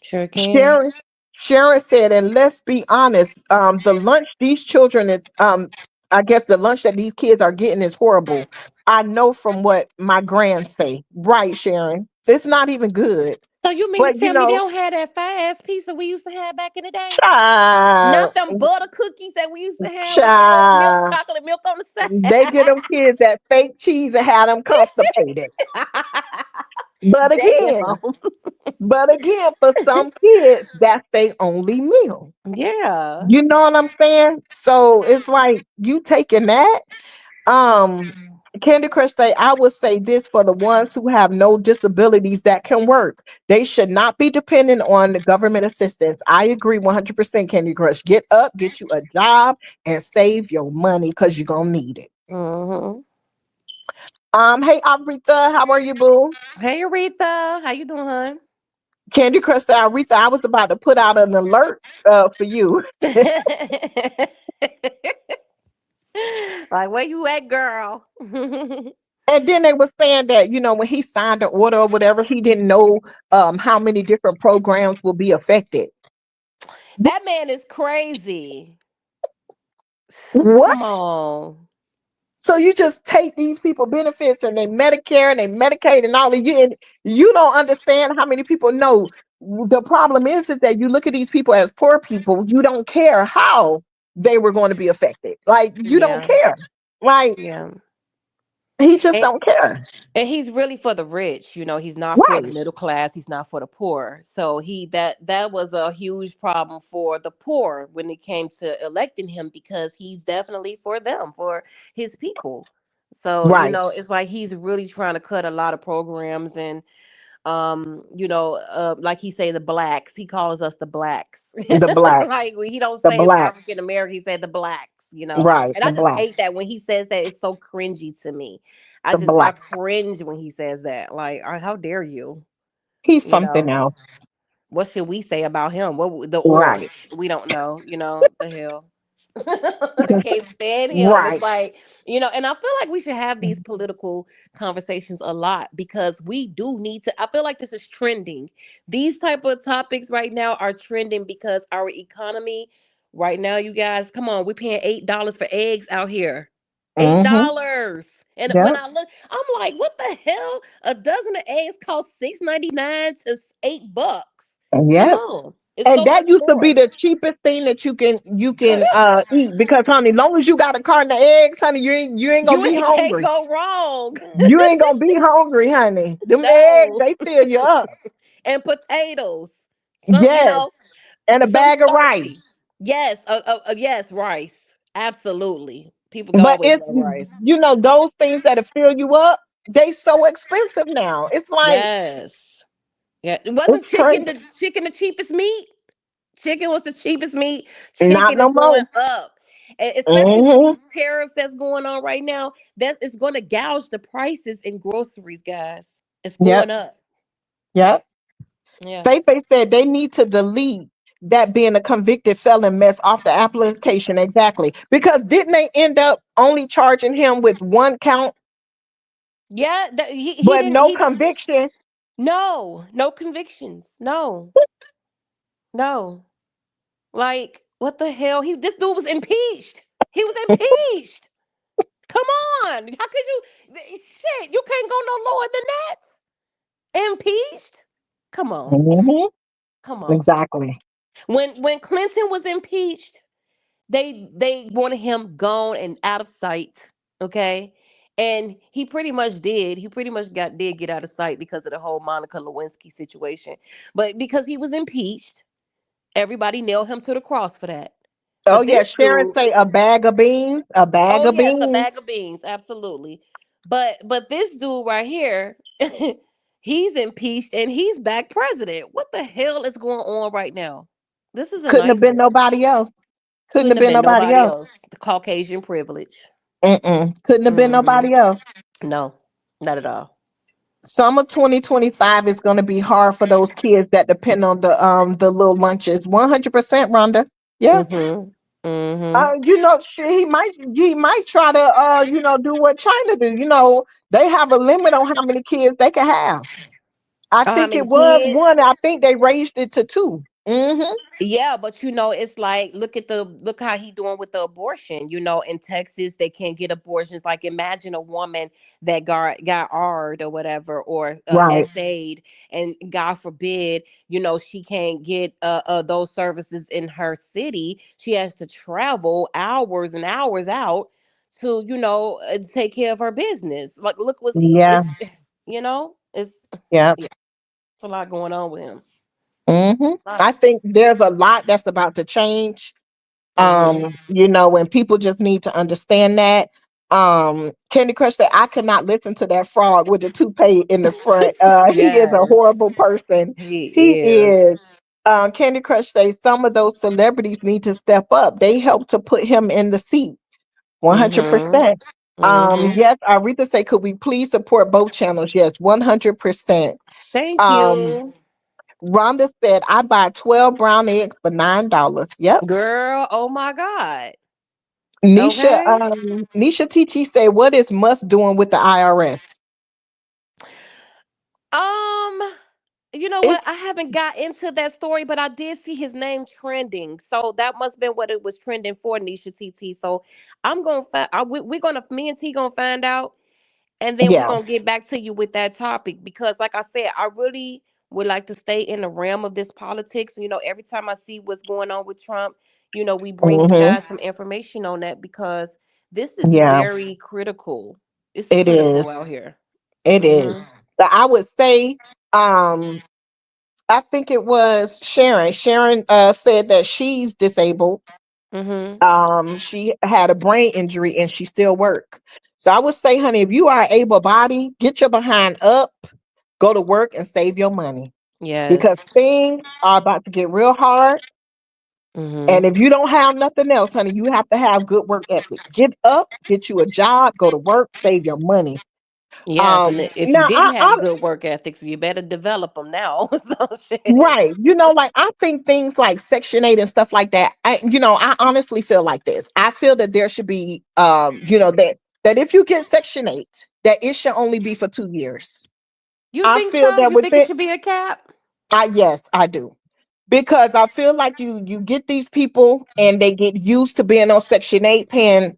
Sure can. Sharon, Sharon said, and let's be honest, the lunch these children is, I guess the lunch that these kids are getting is horrible. I know from what my grands say. Right, Sharon. It's not even good. So you mean to But tell me they don't have that fast pizza we used to have back in the day? child, Not them butter cookies that we used to have with the little milk, child, chocolate milk on the they get them kids that fake cheese and have them constipated. side. But again, Damn. for some kids, that's their only meal. Yeah. You know what I'm saying? So it's like you taking that. Um, Candy Crush say, I would say this for the ones who have no disabilities that can work. They should not be dependent on the government assistance. I agree 100%, Candy Crush. Get up, get you a job, and save your money because you're gonna need it. Mhm. Hey Aretha, how are you, boo? Hey Aretha, how you doing, hon? Candy Crush said, Aretha, I was about to put out an alert for you. Like where you at, girl? And then they were saying that, when he signed the order or whatever, he didn't know how many different programs will be affected. That man is crazy. What? Come on. So you just take these people benefits and they Medicare and they Medicaid and all of you, and you don't understand how many people know. The problem is that you look at these people as poor people. You don't care how they were going to be affected. Like, you don't Yeah. care. Like, Yeah. he just don't care. And he's really for the rich, he's not for the Right. middle class, he's not for the poor. So that was a huge problem for the poor when it came to electing him, because he's definitely for them, for his people. So, Right. it's like he's really trying to cut a lot of programs, and like he say the blacks, he calls us the blacks. The black. Like he don't The say black. African American, he said the blacks. Right. And The I just black. hate that when he says that. It's so cringy to me. The I black. cringe when he says that. Like, how dare you? He's You something know, else. what should we say about him? The Right. orange? We don't know. The hell. I can't stand him. It's Right. like, and I feel like we should have these political conversations a lot, because we do need to. I feel like this is trending. These type of topics right now are trending because our economy right now, you guys, come on, we're paying $8 for eggs out here. eight Mm-hmm. dollars. And when Yep. I look, I'm like, what the hell? A dozen of eggs cost $6.99 to $8. Come Yep. on. It's And so that much used to be more. the cheapest thing that you can eat, because honey, long as you got a carton of eggs, honey, you ain't gonna You be can't hungry. go wrong. You ain't gonna be hungry, honey. Them eggs, No. they fill you up. And potatoes. Some, Yes. And a some bag of starchy. rice. Yes, yes, rice. Absolutely. People But always it's love rice. those things that'll fill you up, they so expensive now. It's like, Yes. Yeah. it's Wasn't crazy. chicken the cheapest meat? Chicken was the cheapest meat. Not Chicken no is going more. up. And especially with Hmm. these tariffs that's going on right now, that it's going to gouge the prices in groceries, guys. It's Yep. going up. Yep. Yeah. Faith said they need to delete that being a convicted felon mess off the application. Exactly. Because didn't they end up only charging him with one count? Yeah, he but didn't no he conviction. no convictions. No. No. Like, what the hell? This dude was impeached. He was impeached. Come on. How could you shit, you can't go no lower than that? Impeached? Come on. Mhm. Come on. Exactly. When Clinton was impeached, they wanted him gone and out of sight. Okay. And he pretty much did. He pretty much did get out of sight because of the whole Monica Lewinsky situation. But because he was impeached, everybody nailed him to the cross for that. Oh But yeah, this Sharon dude, say a bag of beans, a bag oh of yes, a beans. bag of beans, absolutely. But this dude right here, he's impeached and he's back president. What the hell is going on right now? This is a Couldn't have been nightmare. nobody else. Couldn't Couldn't have have been been nobody nobody else. else. The Caucasian privilege. Mm-mm. Couldn't have been Hmm. nobody else. No, not at all. Summer 2025 is going to be hard for those kids that depend on the little lunches. 100%, Rhonda. Yeah. Mm-hmm. Mm-hmm. He might try to do what China do. They have a limit on how many kids they can have. I Oh, how think many it was kids? one. I think they raised it to two. Mm-hmm. Yeah, but it's like look how he doing with the abortion. In Texas they can't get abortions. Like, imagine a woman that got R'd or whatever, or Right. SA'd, and God forbid, she can't get those services in her city. She has to travel hours and hours out to take care of her business. Like, look, what's he? Yeah. It's Yeah. yeah, it's a lot going on with him. Mm-hmm. I think there's a lot that's about to change. Mm-hmm. When people just need to understand that. Candy Crush said I could not listen to that frog with the toupee in the front. He is a Yes. horrible person. He He is. is. Candy Crush says some of those celebrities need to step up. They helped to put him in the seat. Mhm. 100%. Mhm. Yes, Aretha say, could we please support both channels? Yes, 100%. Thank Um, you. Rhonda said, I buy 12 brown eggs for $9. Yep. Girl, oh my God. Nisha, Okay. Nisha TT say, what is Musk doing with the IRS? Um, you know It, what? I haven't got into that story, but I did see his name trending. So that must have been what it was trending for, Nisha TT. So I'm gonna find we're gonna me and T gonna find out, and then we're yeah. gonna get back to you with that topic, because like I said, I really would like to stay in the realm of this politics. Every time I see what's going on with Trump, we bring you Hmm. guys some information on that, because this is Yeah, very critical. It's it is. critical out here. It is. Mhm. So I would say, um, I think it was Sharon. Sharon said that she's disabled. Mhm. She had a brain injury and she still work. So I would say, honey, if you are able body, get your behind up, go to work and save your money, Yes. because things are about to get real hard. And Mhm. if you don't have nothing else, honey, you have to have good work ethic. Get up, get you a job, go to work, save your money. Yes, and if you Now didn't I have good work ethics, you better develop them now. So shit. right, like I think things like Section 8 and stuff like that. I honestly feel like this. I feel that there should be, that if you get Section 8, that it should only be for 2 years. You I think feel so? that You with think it it, should be a cap? yes, I do. Because I feel like you get these people and they get used to being on Section 8, paying,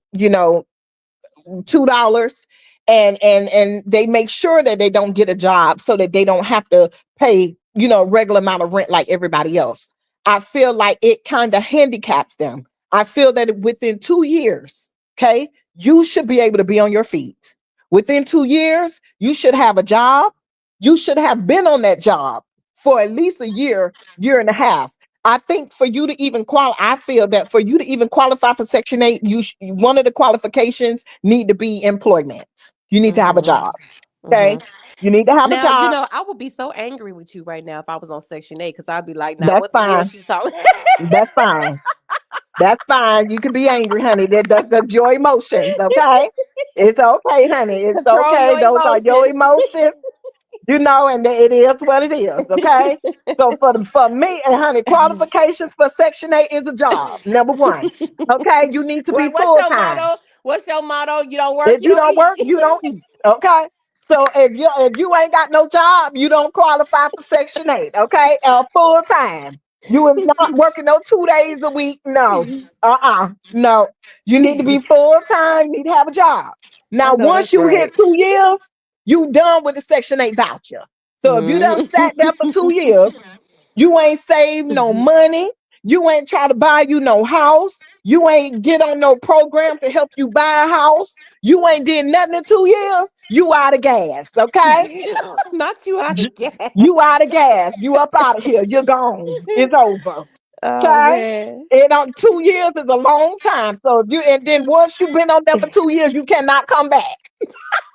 $2, and they make sure that they don't get a job so that they don't have to pay regular amount of rent like everybody else. I feel like it kind of handicaps them. I feel that within 2 years, okay, you should be able to be on your feet. Within 2 years you should have a job. You should have been on that job for at least a year and a half. I think for you to even I feel that for you to even qualify for Section 8, one of the qualifications need to be employment. You need to have a Mhm. job. Okay. Mhm. You need to have a Now, job. I would be so angry with you right now if I was on Section 8, because I'd be like, now That's what the hell fine. she talking? That's fine. That's fine. You can be angry, honey. That's your emotions. Okay. It's okay, honey. It's Control okay. your Those are your emotions. emotions. And it is what it is. Okay. So for me and honey, qualifications for Section 8 is a job. Number one. Okay. You need to be What's full your time. motto? What's your motto? You don't work, If you you don't don't work, eat. you don't eat. Okay. So if you ain't got no job, you don't qualify for Section 8, okay? Full time. You is not working no 2 days a week. No. No. You need to be full time, you need to have a job. I Now, know once that's you hit right. 2 years, you done with the Section 8 voucher. So if you done sat there for 2 years, you ain't saved no Mhm. money. You ain't try to buy you no house. You ain't get on no program to help you buy a house. You ain't did nothing in 2 years. You out of gas, okay? Not you out J- of gas. You out of gas. You up out of here. You're gone. It's over. Oh Okay? man. And on 2 years is a long time. So if you and then once you've been on there for 2 years, you cannot come back.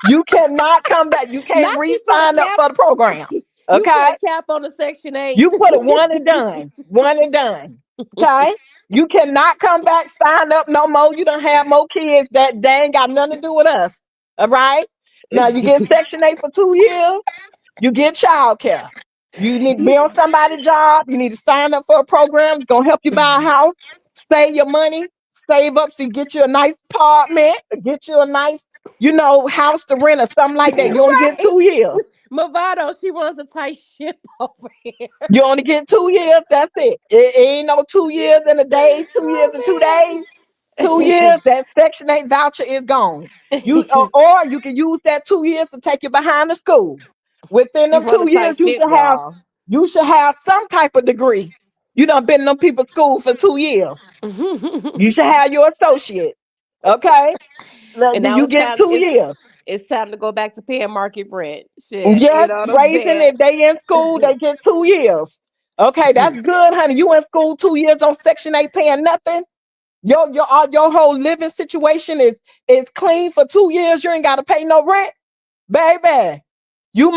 You cannot come back. You can't Not you put a re-sign up cap. for the program. You Okay? put a cap on the Section 8. You put it one and done. One and done. Okay? You cannot come back, sign up no more. You don't have more kids that they ain't got nothing to do with us. All right? Now you get Section 8 for 2 years, you get child care. You need to be on somebody's job. You need to sign up for a program. It's gonna help you buy a house, save your money, save up so you get you a nice apartment, get you a nice, house to rent or something like that. You only get Right. 2 years. Movado, she runs a tight ship over here. You only get 2 years. That's it. It ain't no 2 years in a day, 2 years in 2 days. 2 years, that Section 8 voucher is gone. You Oh or you can use that 2 years to take you behind the school. Within she them run a 2 years, tight ship, y'all. you should have some type of degree. You done been in them people's school for 2 years. And You should have your associate. Okay? Now, now you it's get time. 2 years. It's time to go back to paying market rent. Shit, you Yes, know what I'm raising saying? if they in school, they get 2 years. Okay, that's good, honey. You in school 2 years on Section 8 paying nothing. Your whole living situation is clean for 2 years. You ain't gotta pay no rent, baby. You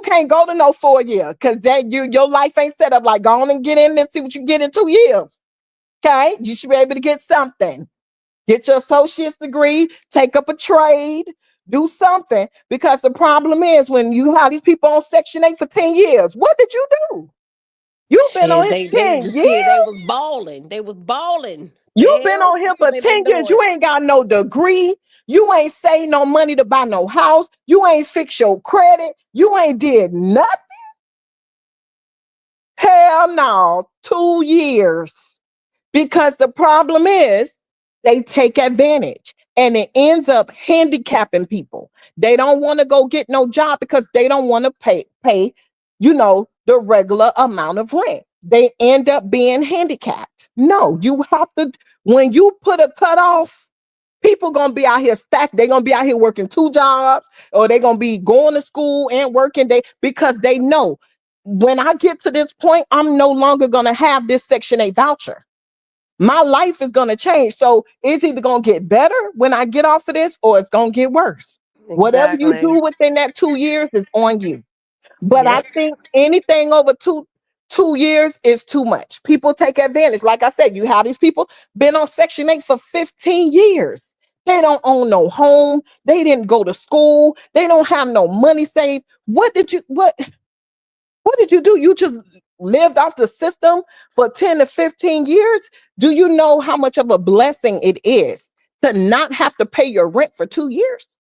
can't go to no 4 year because that your life ain't set up like go on and get in and see what you get in 2 years. Okay, you should be able to get something. Get your associate's degree, take up a trade, do something. Because the problem is when you have these people on Section 8 for 10 years, what did you do? You've been on Shit, here they 10 the years. shit. They was balling. They was balling. The You've been hell? on here What for they 10 been years. doing? You ain't got no degree. You ain't saved no money to buy no house. You ain't fixed your credit. You ain't did nothing. Hell no. 2 years. Because the problem is they take advantage and it ends up handicapping people. They don't want to go get no job because they don't want to pay the regular amount of rent. They end up being handicapped. No, you have to, when you put a cutoff, people gonna be out here stacked. They're gonna be out here working two jobs, or they're gonna be going to school and working because they know when I get to this point, I'm no longer gonna have this Section 8 voucher. My life is going to change. So it's either going to get better when I get off of this or it's going to get worse. Whatever you Exactly. do within that 2 years is on you. But I Yep. think anything over two years is too much. People take advantage. Like I said, you have these people been on Section 8 for 15 years. They don't own no home. They didn't go to school. They don't have no money saved. What did you do? You just lived off the system for 10 to 15 years? Do you know how much of a blessing it is to not have to pay your rent for 2 years?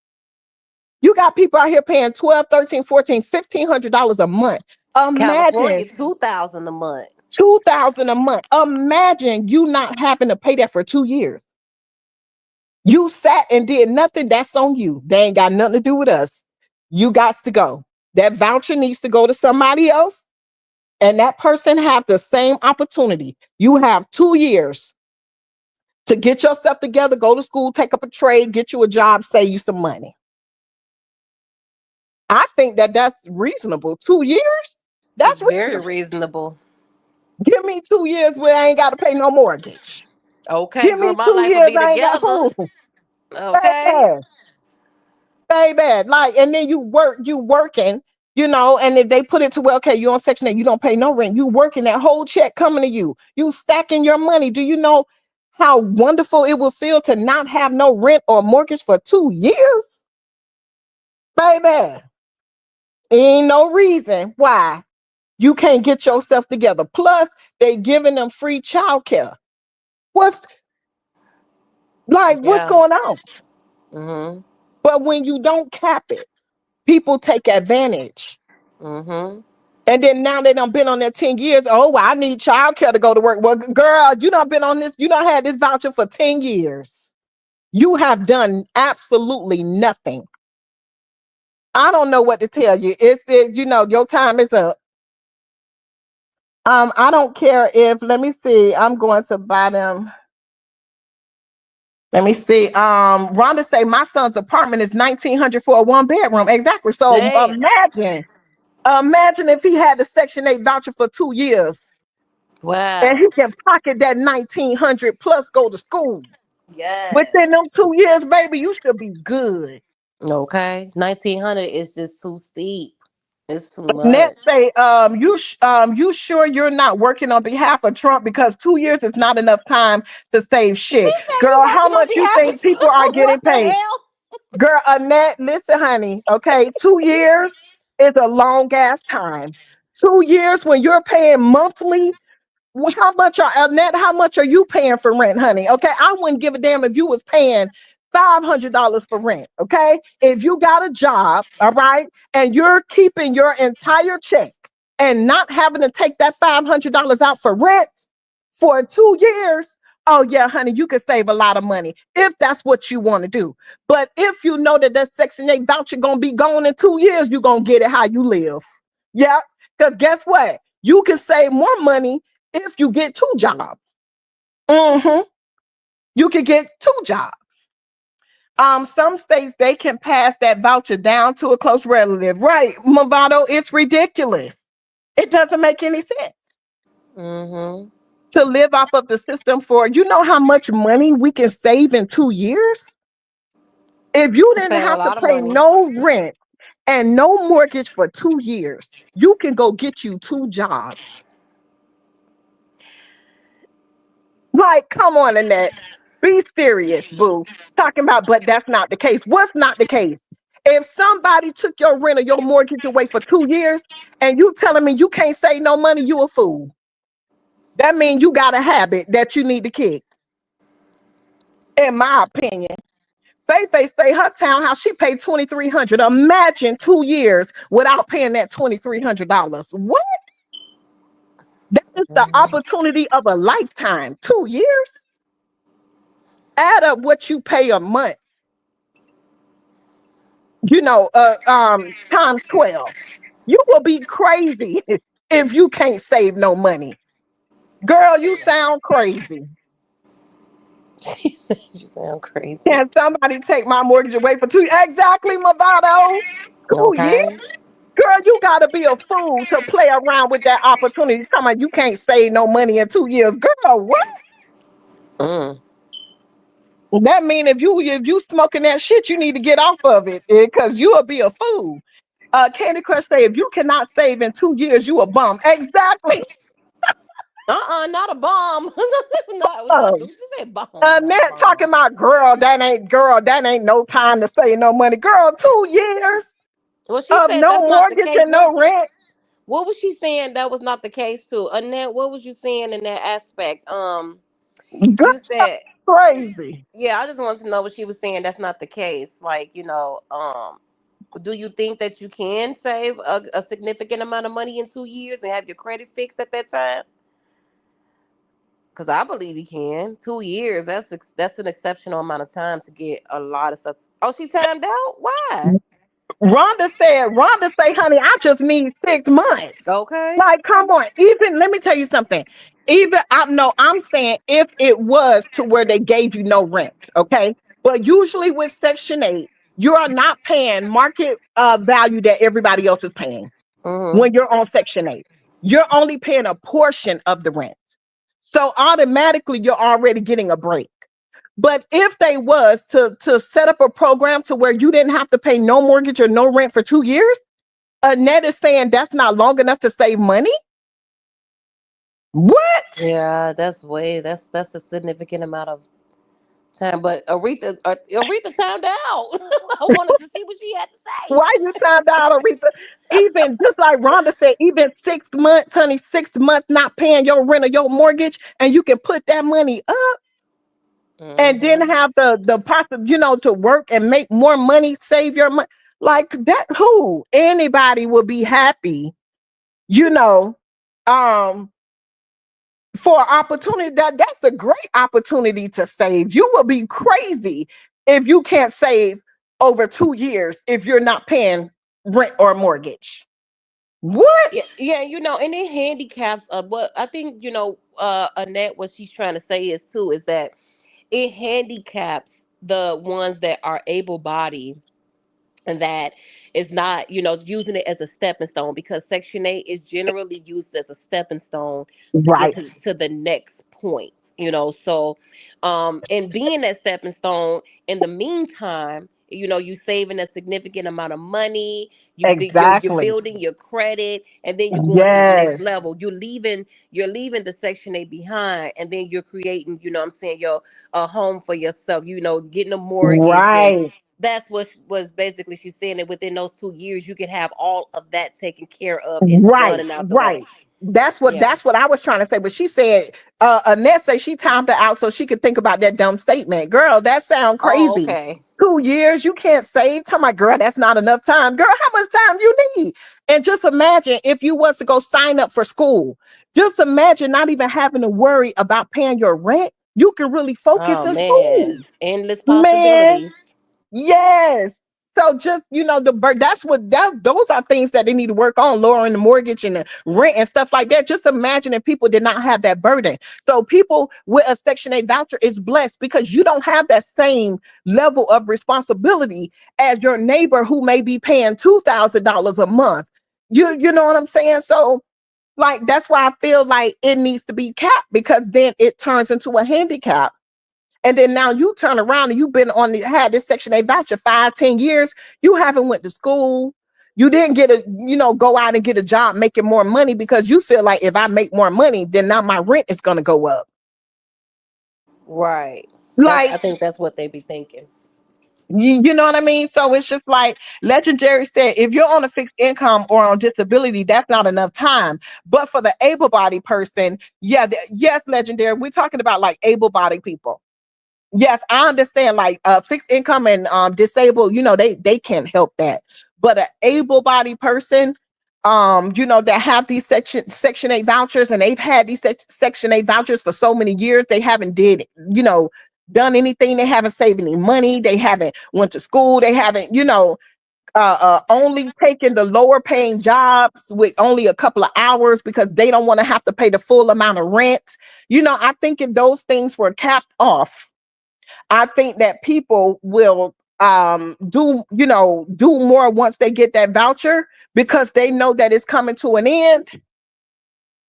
You got people out here paying 12, 13, 14, $1,500 a month. Imagine California, 2,000 a month. 2,000 a month. Imagine you not having to pay that for 2 years. You sat and did nothing. That's on you. They ain't got nothing to do with us. You got to go. That voucher needs to go to somebody else and that person have the same opportunity. You have 2 years to get yourself together, go to school, take up a trade, get you a job, save you some money. I think that that's reasonable. 2 years? It's That's very reasonable. reasonable. Give me 2 years where I ain't got to pay no mortgage. Okay, Give girl, me my two life will years be I ain't got together. food. Okay. Baby, baby. Like, and then you working, and if they put it to, well, okay, you're on Section 8, you don't pay no rent. You working that whole check coming to you. You stacking your money. Do you know how wonderful it will feel to not have no rent or mortgage for 2 years? Baby, ain't no reason why you can't get yourself together. Plus, they giving them free childcare. What's what's Yeah. going on? Hmm. But when you don't cap it, People take advantage. Mm-hmm. And then now they done been on there 10 years. Oh, well, I need childcare to go to work. Well, girl, you done been on this, you done had this voucher for 10 years. You have done absolutely nothing. I don't know what to tell you. It's it, your time is up. I don't care if, let me see, I'm going to buy them. Let me see. Rhonda say my son's apartment is 1,900 for a 1 bedroom. Exactly. So Damn. imagine if he had the Section 8 voucher for 2 years and Wow. he can pocket that 1,900 plus go to school. Yes. Within them 2 years, baby, you should be good. Okay. 1900 is just too steep. It's too Net much. say, you sure you're not working on behalf of Trump because 2 years is not enough time to save She shit. said you Girl, how working on much you behalf think people are of what getting the paid? hell? Girl, Annette, listen, honey. Okay, 2 years is a long ass time. 2 years when you're paying monthly. How much are Annette? How much are you paying for rent, honey? Okay, I wouldn't give a damn if you was paying $500 for rent. Okay, if you got a job, all right, and you're keeping your entire check and not having to take that $500 out for rent for 2 years. Oh yeah, honey, you could save a lot of money if that's what you want to do. But if you know that Section 8 voucher gonna be gone in 2 years, you gonna get it how you live. Yeah, because guess what? You can save more money if you get two jobs. Mm-hmm. You can get two jobs. Some states they can pass that voucher down to a close relative. Right, Movado, it's ridiculous. It doesn't make any sense Mm-hmm. to live off of the system for, you know how much money we can save in 2 years? If you To didn't save a have to lot of pay money. no rent and no mortgage for 2 years, you can go get you two jobs. Like, come on, Annette. Be serious, boo. Talking about, but that's not the case. What's not the case? If somebody took your rent or your mortgage away for 2 years and you telling me you can't save no money, you a fool. That means you got a habit that you need to kick, in my opinion. Faye say her townhouse, she paid $2,300. Imagine 2 years without paying that $2,300. What? That is the Mm-hmm. opportunity of a lifetime. 2 years? Add up what you pay a month, times 12. You will be crazy if you can't save no money. Girl, you sound crazy. You sound crazy. Can somebody take my mortgage away for two? Exactly, Movado. 2 years? Okay. Girl, you gotta be a fool to play around with that opportunity. Talking about you can't save no money in 2 years. Girl, what? Mm. That mean if you smoking that shit, you need to get off of it because you'll be a fool. Candy Crush say if you cannot save in 2 years, you a bum. Exactly. Not a bomb. Not, not, Oh, you said bomb, not a Annette bomb. talking about girl, that ain't no time to save no money. Girl, 2 years Well, she of said no that's not the mortgage case. and no rent. What was she saying that was not the case too? Annette, what was you saying in that aspect? Girl, You said, crazy. yeah, I just wanted to know what she was saying that's not the case. Like, do you think that you can save a significant amount of money in 2 years and have your credit fixed at that time? Because I believe you can. 2 years, that's an exceptional amount of time to get a lot of stuff. Oh, she timed out? Why? Rhonda say, honey, I just need 6 months. Okay. Like, come on. Even let me tell you something. Even I'm saying if it was to where they gave you no rent, okay. But usually with Section 8, you are not paying market value that everybody else is paying Mm-hmm. when you're on Section 8. You're only paying a portion of the rent. So automatically you're already getting a break. But if they was to set up a program to where you didn't have to pay no mortgage or no rent for 2 years, Annette is saying that's not long enough to save money. What? Yeah, that's a significant amount of time. But Aretha timed out. I wanted to see what she had to say. Why you found out, Aretha? Even just like Rhonda said, even 6 months, honey, 6 months not paying your rent or your mortgage, and you can put that money up and then Mm-hmm. have the possible, to work and make more money, save your money. Like that, who anybody would be happy, you know, um, for opportunity. That's a great opportunity to save. You will be crazy if you can't save over 2 years if you're not paying rent or mortgage. Yeah, What? yeah, and it handicaps what I think, Annette, what she's trying to say is too, is that it handicaps the ones that are able bodied, and that is not, using it as a stepping stone, because Section 8 is generally used as a stepping stone to get Right. to the next point, so and being that stepping stone, in the meantime, you saving a significant amount of money, you're Exactly. building your credit, and then you're going to the next Yes. level. You're leaving the Section 8 behind, and then you're creating, I'm saying, your a home for yourself, getting a mortgage. And Right. that's what was basically she's saying, that within those 2 years you can have all of that taken care of and done Right, and out the right. way. Yeah. That's what I was trying to say. But she said, Annette said she timed it out so she could think about that dumb statement. Girl, that sound Oh, crazy. okay. 2 years, you can't save. Tell my girl, that's not enough time. Girl, how much time you need? And just imagine if you was to go sign up for school. Just imagine not even having to worry about paying your rent. You can really focus Oh in school. man, endless Man, possibilities. yes. So just the bird. That's what those are things that they need to work on, lowering the mortgage and the rent and stuff like that. Just imagine if people did not have that burden. So people with a Section 8 voucher is blessed because you don't have that same level of responsibility as your neighbor who may be paying $2,000 a month. You know what I'm saying? So like that's why I feel like it needs to be capped because then it turns into a handicap, and then now you turn around and you've been had this Section 8 voucher 5, 10 years. You haven't went to school. You didn't get go out and get a job making more money because you feel like if I make more money, then now my rent is going to go up. Right. I Like, think that's what they be thinking. you know what I mean? So it's just like Legendary said, if you're on a fixed income or on disability, that's not enough time. But for the able bodied person, yeah, yes, Legendary, we're talking about like able bodied people. Yes, I understand. Like fixed income and disabled, they can't help that. But an able-bodied person, that have these Section 8 vouchers, and they've had these Section 8 vouchers for so many years, they haven't done anything. They haven't saved any money. They haven't went to school. They haven't, only taken the lower paying jobs with only a couple of hours because they don't want to have to pay the full amount of rent. I think if those things were capped off, I think that people will do more once they get that voucher because they know that it's coming to an end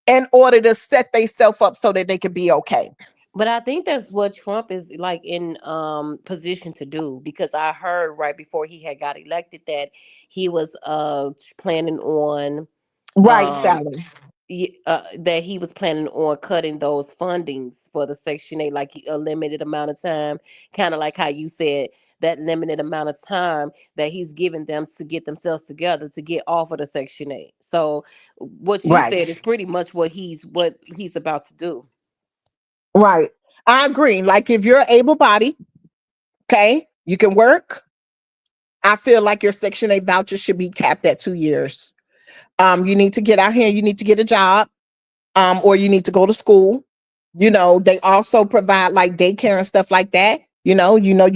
in order to set themselves up so that they can be okay. But I think that's what Trump is like in position to do, because I heard right before he had got elected that he was planning on Right, um Sally. that he was planning on cutting those fundings for the Section 8, like a limited amount of time, kind of like how you said, that limited amount of time that he's giving them to get themselves together to get off of the Section 8. So what you Right. said is pretty much what he's about to do. Right. I agree. Like if you're able bodied, okay, you can work. I feel like your Section 8 voucher should be capped at 2 years. You need to get out here, you need to get a job, or you need to go to school. They also provide like daycare and stuff like that. You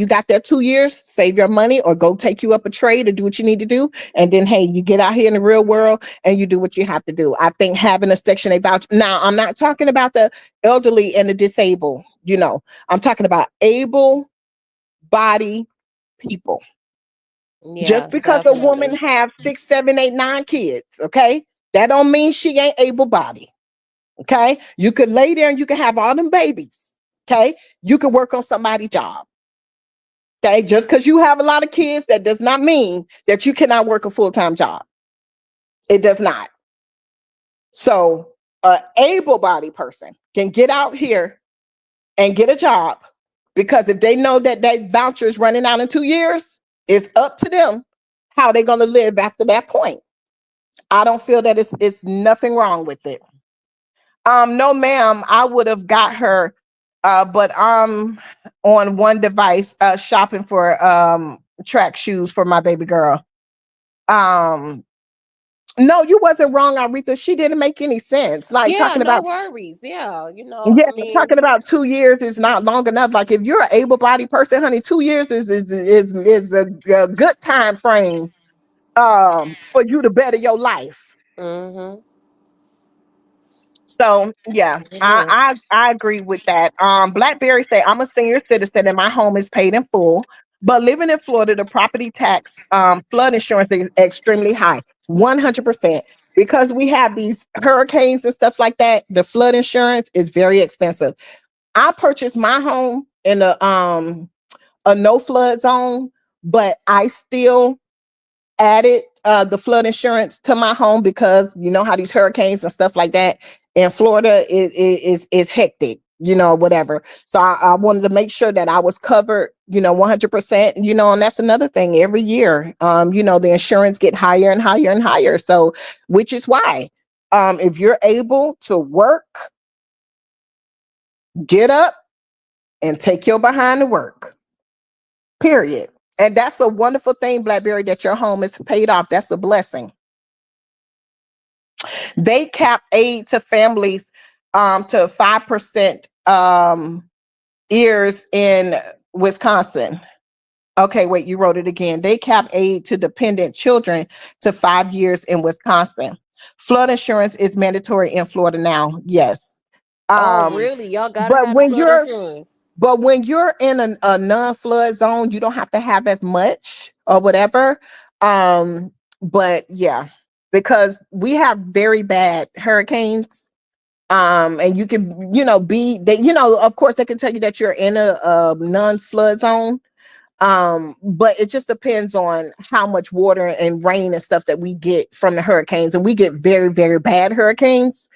got that 2 years, save your money or go take you up a trade or do what you need to do. And then, hey, you get out here in the real world and you do what you have to do. I think having a Section 8 voucher. Now, I'm not talking about the elderly and the disabled. I'm talking about able body people. Yeah, Just because a woman definitely. has 6, 7, 8, 9 kids, okay, that don't mean she ain't able body. Okay. You could lay there and you can have all them babies. Okay. You can work on somebody's job. Okay. Just because you have a lot of kids, that does not mean that you cannot work a full-time job. It does not. So a able-bodied person can get out here and get a job because if they know that that voucher is running out in 2 years, it's up to them how they're going to live after that point. I don't feel that it's nothing wrong with it. No, ma'am. I would have got her, but I'm on one device shopping for track shoes for my baby girl. Um, no, you wasn't wrong, Aretha. She didn't make any sense. Like Yeah, talking no about, worries. Yeah, yeah, I mean, talking about 2 years is not long enough. Like if you're an able-bodied person, honey, 2 years is a good time frame for you to better your life. mm-hmm, So yeah, it I, is. I I agree with that. Blackberry say I'm a senior citizen and my home is paid in full. But living in Florida, the property tax, flood insurance is extremely high, 100%. Because we have these hurricanes and stuff like that, the flood insurance is very expensive. I purchased my home in a no flood zone, but I still added the flood insurance to my home because you know how these hurricanes and stuff like that in Florida is hectic, whatever. So I wanted to make sure that I was covered, 100%, and that's another thing. Every year, the insurance get higher and higher and higher. So, which is why, if you're able to work, get up and take your behind to work. Period. And that's a wonderful thing, Blackberry, that your home is paid off. That's a blessing. They cap aid to families to 5% years in Wisconsin. Okay, wait, you wrote it again. They cap aid to dependent children to 5 years in Wisconsin. Flood insurance is mandatory in Florida now. Yes. Oh, Um, really? Y'all gotta but have the when flood you're insurance. but when you're in a non-flood zone, you don't have to have as much or whatever. But yeah, because we have very bad hurricanes. And you can, be they, of course they can tell you that you're in a non-flood zone. But it just depends on how much water and rain and stuff that we get from the hurricanes. And we get very, very bad hurricanes.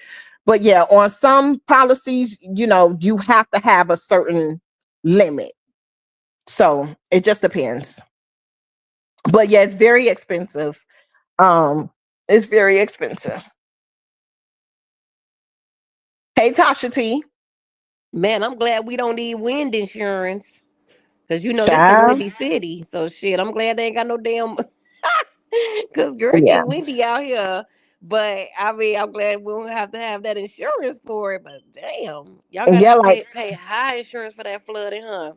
But yeah, on some policies, you have to have a certain limit. So it just depends. But yeah, it's very expensive. It's very expensive. Hey Tasha T. Man, I'm glad we don't need wind insurance. Cause this a Child. windy city. So shit, I'm glad they ain't got no damn cause girl it Yeah. get windy out here. But I mean I'm glad we don't have to have that insurance for it. But damn, y'all gotta Yeah, have like pay high insurance for that flooding, huh?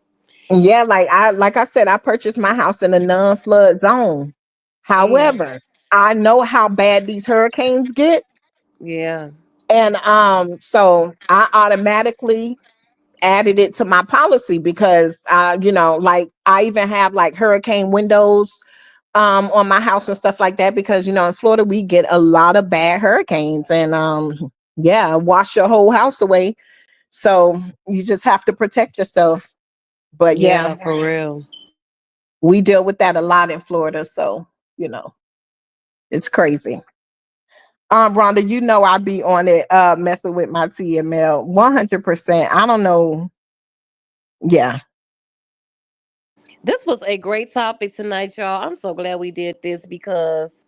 yeah, like I said, I purchased my house in a non-flood zone. Mm, However, I know how bad these hurricanes get. yeah. And so I automatically added it to my policy because like I even have like hurricane windows on my house and stuff like that because in Florida we get a lot of bad hurricanes and yeah, wash your whole house away. So you just have to protect yourself. But yeah, Yeah, for real. we deal with that a lot in Florida, so you know, it's crazy. Rhonda, I'd be on it messing with my TML 100%. I don't know. Yeah. This was a great topic tonight, y'all. I'm so glad we did this because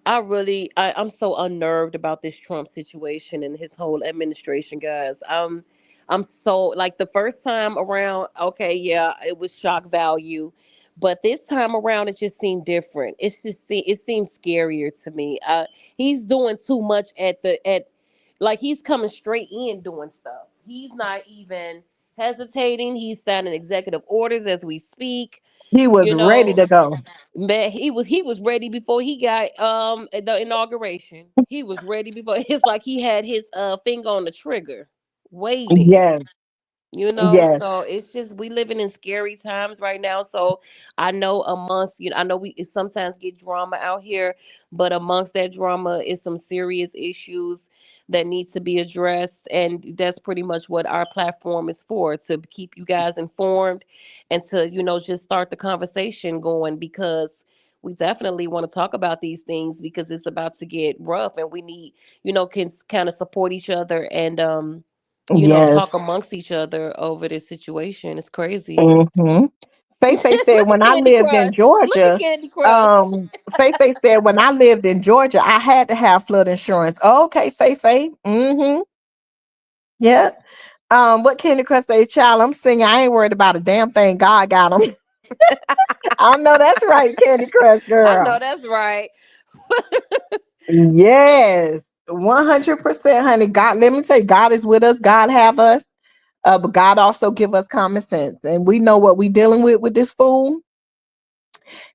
I'm so unnerved about this Trump situation and his whole administration, guys. I'm so like the first time around, okay, yeah, it was shock value, but this time around it just seemed different. It seems scarier to me. He's doing too much like he's coming straight in doing stuff. He's not even hesitating. He's signing executive orders as we speak. He was You ready know, to go. Man, he was ready before he got the inauguration. He was ready before it's like he had his finger on the trigger, waiting. Yes, yes, So it's just we living in scary times right now. So I know amongst I know we sometimes get drama out here, but amongst that drama is some serious issues that needs to be addressed, and that's pretty much what our platform is for, to keep you guys informed and to just start the conversation going, because we definitely want to talk about these things because it's about to get rough, and we need can kind of support each other and yes. talk amongst each other over this situation. It's crazy. Mm-hmm. Faye said Look when at I Candy lived in Crush. Look at Georgia, Candy Crush. um, Faye said when I lived in Georgia, I had to have flood insurance. Okay, Faye. Mm-hmm. Yeah. What Candy Crush say, child? I'm singing. I ain't worried about a damn thing. God got them. I know that's right, Candy Crush I know girl. that's right. Yes, 100%, honey. God, let me tell you, God is with us. God have us. But God also give us common sense, and we know what we dealing with this fool,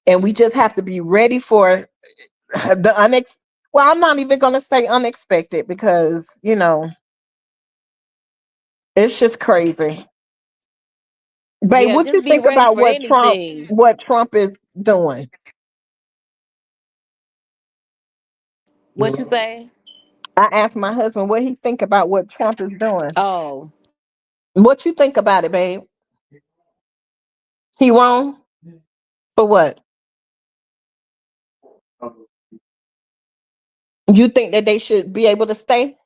and we just have to be ready for the unex. Well, I'm not even gonna say unexpected because it's just crazy. Babe, Yeah, what you just be think ready about for anything. what Trump is doing? What you say? I asked my husband what he think about what Trump is doing. Oh, What you think about it, babe? He wrong for what? You think that they should be able to stay?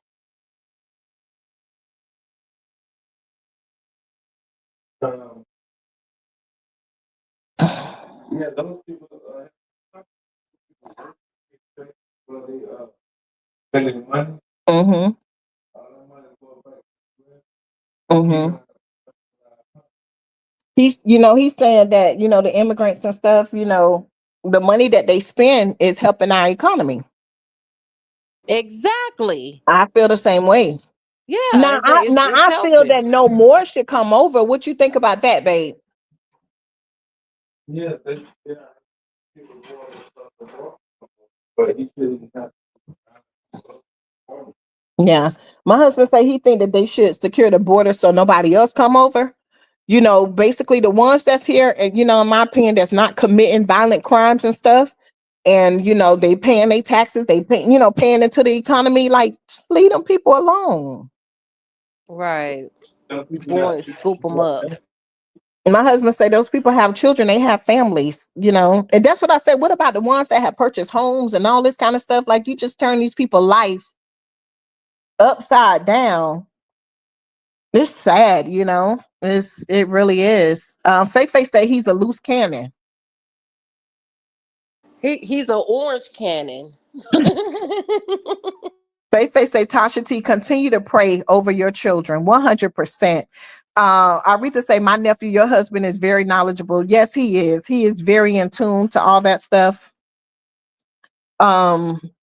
Mm-hmm. Mm-hmm. He's saying that, the immigrants and stuff, the money that they spend is helping our economy. exactly. I feel the same way. Yeah, Now, it's I feel helping. that no more should come over. What you think about that, babe? Yeah, my husband say he think that they should secure the border so nobody else come over. Basically the ones that's here, and in my opinion, that's not committing violent crimes and stuff, and they paying their taxes, they paying into the economy. Like, just leave them people alone. Right. Go and scoop them up. My husband say those people have children, they have families, and that's what I said. What about the ones that have purchased homes and all this kind of stuff? Like, you just turn these people life upside down. It's sad, it really is. Faith Face say he's a loose cannon. He's an orange cannon. Faith Face say Tasha T, continue to pray over your children. 100%. Aretha say, my nephew, your husband is very knowledgeable. Yes, he is. He is very in tune to all that stuff.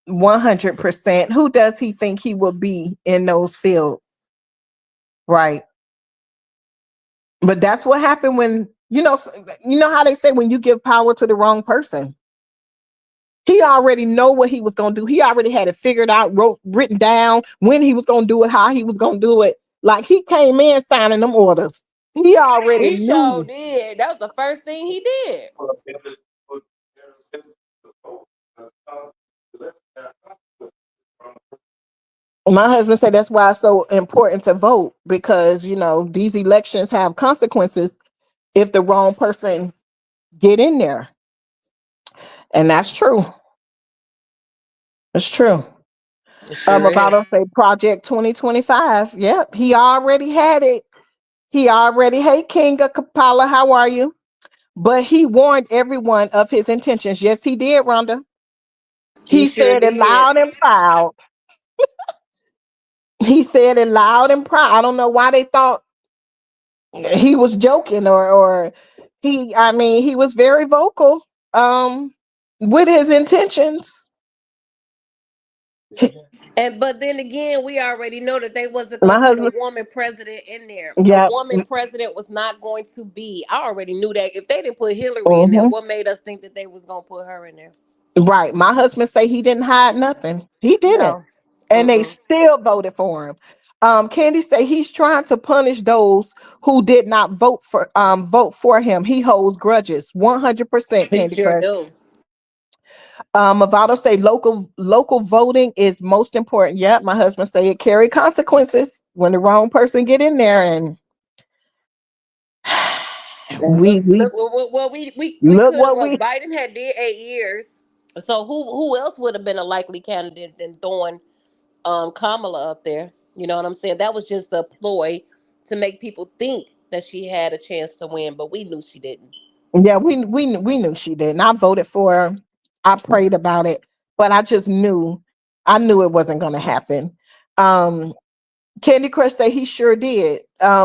100%. Who does he think he will be in those fields? Right. But that's what happened when, how they say when you give power to the wrong person. He already know what he was gonna do. He already had it figured out, written down when he was gonna do it, how he was gonna do it. Like, he came in signing them orders. He already He sure knew. did. That was the first thing he did. My husband said that's why it's so important to vote, because these elections have consequences if the wrong person get in there. And that's true. It's true. It sure About is. to say Project 2025. Yep, he already had it. Hey, King of Kapala, how are you? But he warned everyone of his intentions. Yes, he did, Rhonda. He He sure said it did. loud and proud. He said it loud and proud. I don't know why they thought he was joking, or he was very vocal with his intentions. And but then again, we already know that they wasn't My gonna put a husband, woman president in there. A yeah. woman president was not going to be. I already knew that. If they didn't put Hillary in there, Mhm. what made us think that they was gonna put her in there? Right. My husband say he didn't hide nothing. He didn't. No. And they Mm-mm. still voted for him. Candy say he's trying to punish those who did not vote for him. He holds grudges. 100%, He Candy sure Crush. do. Mavado say local voting is most important. Yeah, my husband say it carry consequences when the wrong person get in there, and And we look, we well, we look could have. what Well, we Biden had did 8 years, so who else would have been a likely candidate than throwing Kamala up there? You know what I'm saying? That was just a ploy to make people think that she had a chance to win, but we knew she didn't. yeah, we knew she did, and I voted for her. I prayed about it, but I just knew, I knew it wasn't going to happen. Um, Candy Crush said he sure did.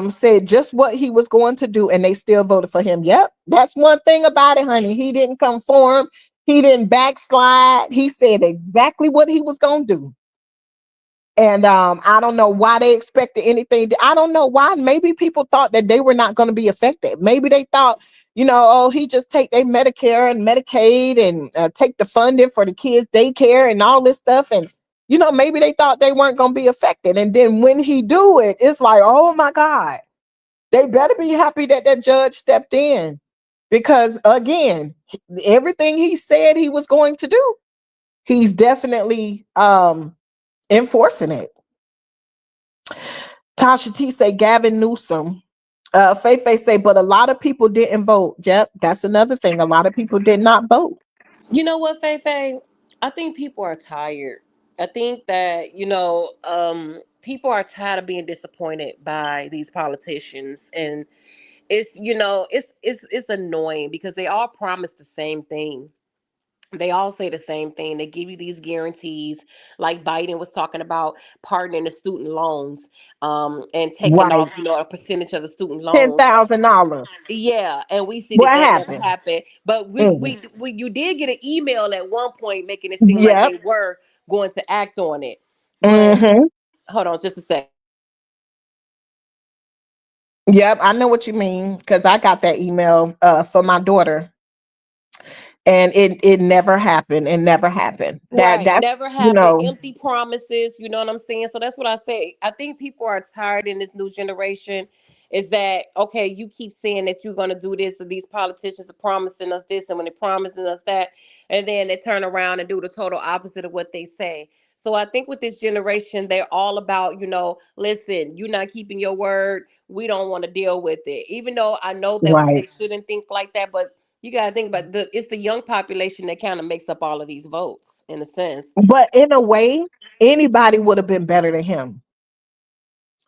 Said just what he was going to do, and they still voted for him. Yep, that's one thing about it, honey. He didn't conform. He didn't backslide. He said exactly what he was going to do. And I don't know why they expected anything. I don't know why. Maybe people thought that they were not going to be affected. Maybe they thought, oh, he just take their Medicare and Medicaid and take the funding for the kids' daycare and all this stuff. And, maybe they thought they weren't going to be affected. And then when he do it, it's like, oh my God, they better be happy that that judge stepped in. Because again, everything he said he was going to do, he's definitely enforcing it. Tasha T say Gavin Newsom. Faye say, but a lot of people didn't vote. Yep, that's another thing. A lot of people did not vote. You know what, Faye? I think people are tired. I think that, people are tired of being disappointed by these politicians. And it's annoying because they all promise the same thing. They all say the same thing. They give you these guarantees, like Biden was talking about pardoning the student loans, and taking Right. off, a percentage of the student loans. $10,000. Yeah, and we see that What that never happened? happened. But Mm. we you did get an email at one point making it seem like Yep. they were going to act on it. But Hmm. hold on, just a second. Yep. I know what you mean because I got that email for my daughter, and it never happened. It never happened. Right, That's never you happened. know Empty promises, you know what I'm saying? So that's what I say. I think people are tired in this new generation. Is that okay? You keep saying that you're gonna do this, and these politicians are promising us this, and when they're promising us that, and then they turn around and do the total opposite of what they say. So I think with this generation, they're all about, listen, you're not keeping your word. We don't want to deal with it. Even though I know that right. they shouldn't think like that, but you gotta think about it's the young population that kind of makes up all of these votes in a sense. But in a way, anybody would have been better than him.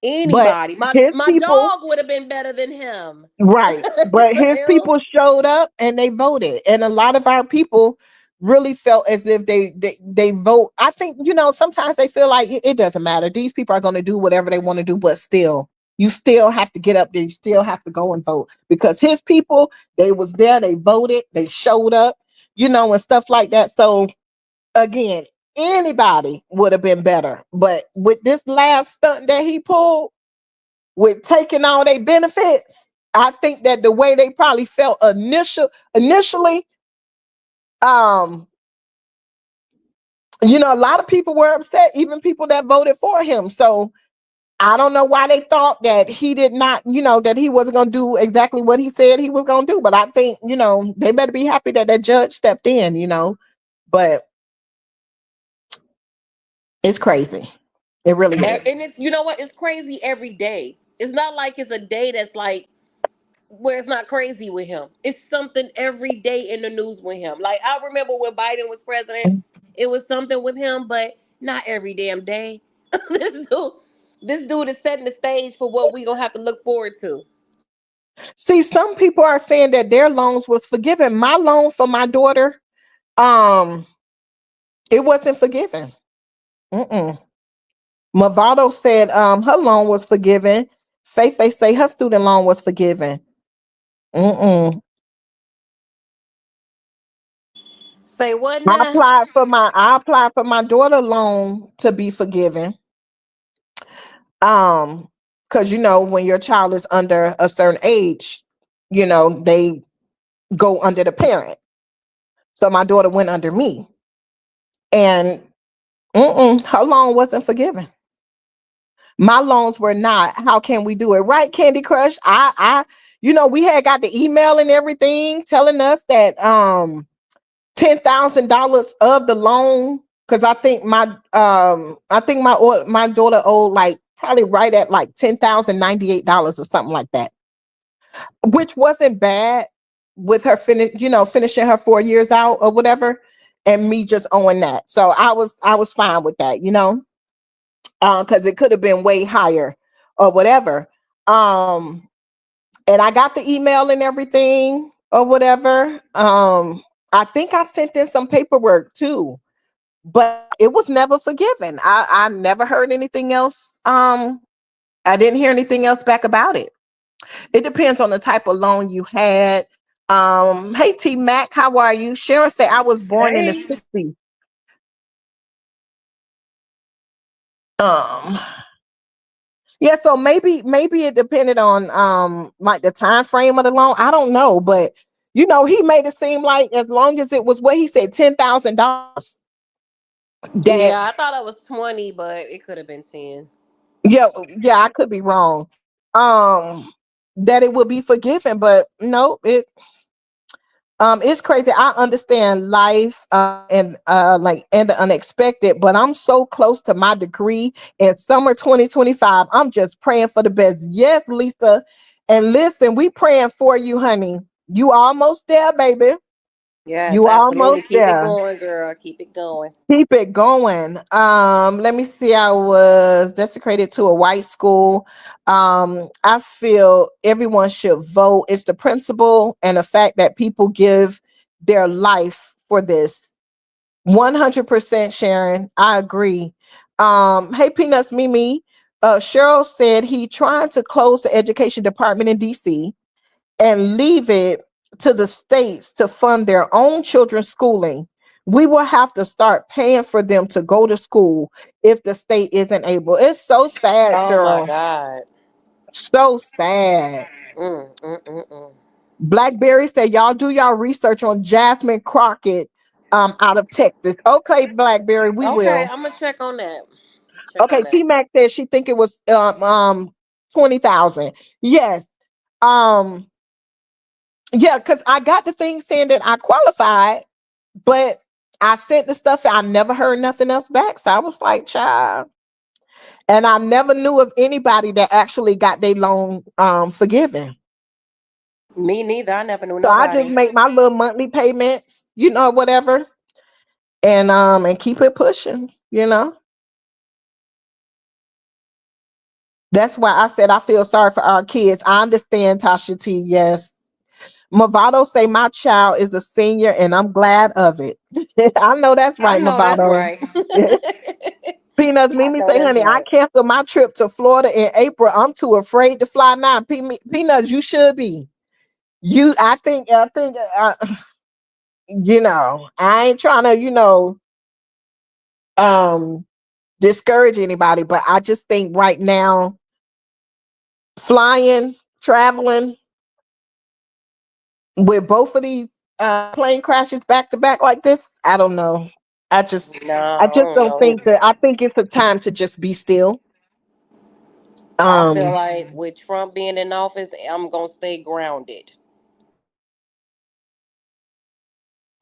But Anybody, my his my people, dog would have been better than him. right. But his Hell, people showed up and they voted. And a lot of our people really felt as if they vote. I think, sometimes they feel like it doesn't matter. These people are going to do whatever they want to do, but still, you still have to get up there. You still have to go and vote because his people, they was there, they voted, they showed up, and stuff like that. So again, anybody would have been better. But with this last stunt that he pulled, with taking all their benefits, I think that the way they probably felt initially, um, a lot of people were upset, even people that voted for him. So I don't know why they thought that he did not, that he wasn't going to do exactly what he said he was going to do. But I think, they better be happy that that judge stepped in. But it's crazy. It really is. and it's, you know what? It's crazy every day. It's not like it's a day that's like where it's not crazy with him. It's something every day in the news with him. Like I remember when Biden was president, it was something with him, but not every damn day. this dude, this dude is setting the stage for what we gonna have to look forward to. See, some people are saying that their loans was forgiven. My loan for my daughter, um, it wasn't forgiven. Mm-mm. Movado said her loan was forgiven. Faith say her student loan was forgiven. Mm-mm. Say what now? I applied for my daughter loan to be forgiven. Um, because when your child is under a certain age, they go under the parent. So my daughter went under me, and her loan wasn't forgiven. My loans were not. How can we do it? Right, Candy Crush? We had got the email and everything telling us that $10,000 of the loan, because I think my daughter owed like probably right at like $10,098 or something like that, which wasn't bad with her finishing her 4 years out or whatever, and me just owing that. So I was fine with that. Because it could have been way higher or whatever. And I got the email and everything or whatever. I think I sent in some paperwork too, but it was never forgiven. I never heard anything else I didn't hear anything else back about it. It depends on the type of loan you had. Hey T Mac, how are you? Sharon said I was born in the Hey. 60s. Um, yeah, so maybe it depended on like the time frame of the loan. I don't know, but he made it seem like as long as it was what he said, $10,000. That Yeah, I thought it was 20, but it could have been 10. yeah, yeah, I could be wrong. Um, that it would be forgiven, but no, it's crazy. I understand life and the unexpected, but I'm so close to my degree in summer 2025. I'm just praying for the best. Yes, Lisa. And listen, we praying for you, honey. You almost there, baby. Yes, You absolutely. almost Keep it there. going, girl. Keep it going. Keep it going. Let me see. I was desecrated to a white school. I feel everyone should vote. It's the principle and the fact that people give their life for this. 100% Sharon. I agree. Hey Peanuts Mimi. Cheryl said he tried to close the education department in DC and leave it to the states to fund their own children's schooling. We will have to start paying for them to go to school if the state isn't able. It's so sad, Oh my Cheryl. God. So sad. Mm, mm, mm, mm. Blackberry said, y'all do y'all research on Jasmine Crockett out of Texas. Okay, Blackberry, we Okay, will. I'm gonna check on that. Check Okay, on that. T Mac said she think it was 20,000. Yes. Um, yeah, because I got the thing saying that I qualified, but I sent the stuff. I never heard nothing else back. So I was like, child. And I never knew of anybody that actually got their loan forgiven. Me neither. I never knew So I just nobody. make my little monthly payments, whatever, and keep it pushing. That's why I said I feel sorry for our kids. I understand, Tasha T. Yes. Movado say my child is a senior and I'm glad of it. I know that's I right, know that's Movado. right. Peanuts, I Mimi know say, that's honey, I right. canceled my trip to Florida in April. I'm too afraid to fly now. Peanuts, you should be. I ain't trying to, um, discourage anybody, but I just think right now, flying, traveling with both of these plane crashes back to back like this, I don't know. I just, No, I I just don't don't know think either. that. I think it's a time to just be still. I feel Um, like with Trump being in office, I'm gonna stay grounded.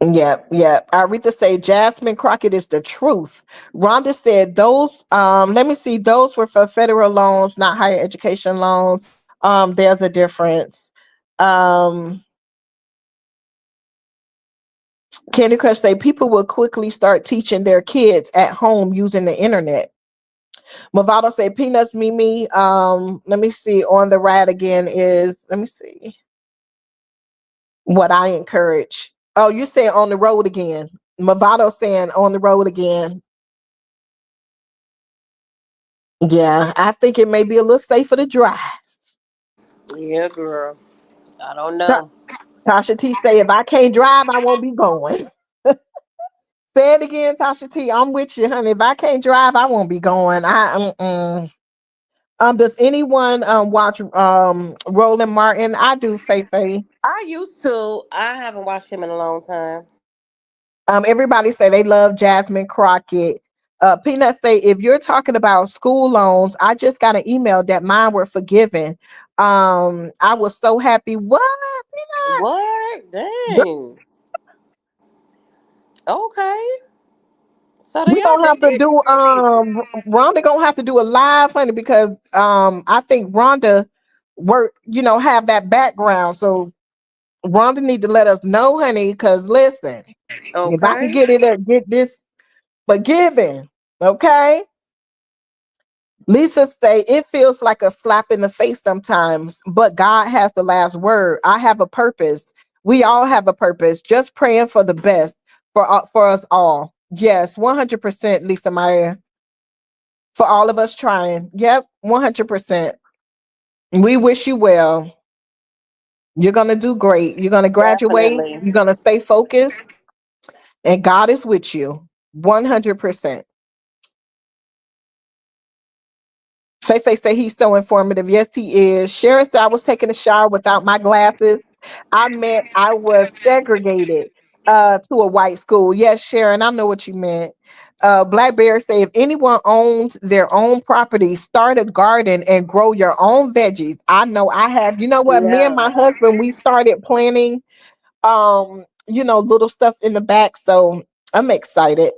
Yeah, yeah. Aretha said Jasmine Crockett is the truth. Rhonda said those, let me see, those were for federal loans, not higher education loans. There's a difference. Um, Candy Crush say people will quickly start teaching their kids at home using the internet. Movado say Peanuts Mimi. Let me see, on the ride again is, let me see what I encourage. Oh, you say on the road again. Movado saying on the road again. Yeah, I think it may be a little safer to drive. Yeah, girl. I don't Ta- know. Tasha T say, if I can't drive, I won't be going. Say it again, Tasha T. I'm with you, honey. If I can't drive, I won't be going. Does anyone watch Roland Martin? I do, Faye. I used to. I haven't watched him in a long time. Everybody say they love Jasmine Crockett. Peanut say, if you're talking about school loans, I just got an email that mine were forgiven. I was so happy. What? Peanut? What? Dang. Okay. So We gonna they have to did do forgive you. Rhonda gonna have to do a live, honey, because I think Rhonda have that background. So Rhonda need to let us know, honey, because listen, if I can Okay. get this forgiven, okay? Lisa say it feels like a slap in the face sometimes, but God has the last word. I have a purpose. We all have a purpose. Just praying for the best for us all. Yes, 100%, Lisa Meyer. for all of us trying. Yep, 100%. We wish you well. You're going to do great. You're going to graduate. Definitely. You're going to stay focused, and God is with you. 100%. Faye say he's so informative. Yes, he is. Sharon said I was taking a shower without my glasses. I meant I was segregated to a white school. Yes, Sharon, I know what you meant. Blackberry say if anyone owns their own property, start a garden and grow your own veggies. I know I have. You know what? Me and Yeah. my husband, we started planting little stuff in the back. So I'm excited.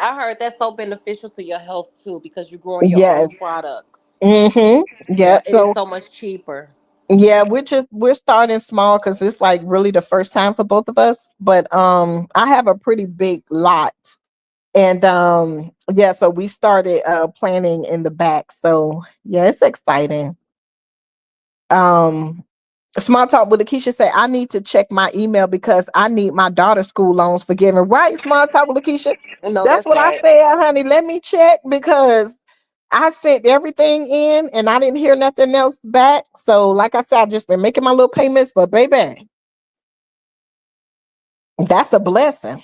I heard that's so beneficial to your health too because you're growing your Yes. own products. Mm-hmm. Yeah, Yeah. and it's So so much cheaper. yeah, we're starting small because it's like really the first time for both of us. But I have a pretty big lot. And yeah, so we started planning in the back. So yeah, it's exciting. Um Small talk with Lakeisha said, I need to check my email because I need my daughter's school loans forgiven. Right, small talk with Lakeisha. No, That's that's what I right. said, honey. Let me check because I sent everything in and I didn't hear nothing else back. So, like I said, I've just been making my little payments, but baby, that's a blessing.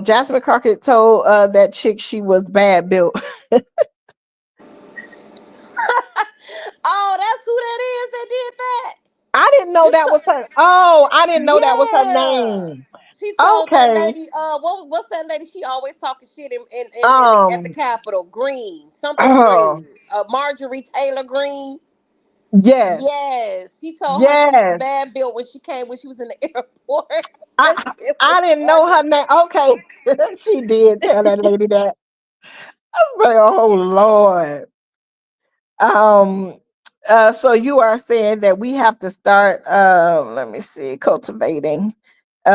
Jasmine Crockett told that chick she was bad built. Oh, that's who that is that did that. I didn't know You that saw, was her. Oh, I didn't know that was her yeah. name. She told that Okay. lady, what's that lady? She always talking shit at the Um, Capitol. Green, something oh, Green. Marjorie Taylor Green. yes, Yes, she told her she was yes. bad built when she was in the airport. That I shit was I didn't know her funny. name. Okay. She did tell that lady that. I was like, oh Lord. Um so you are saying that we have to start let me see, cultivating.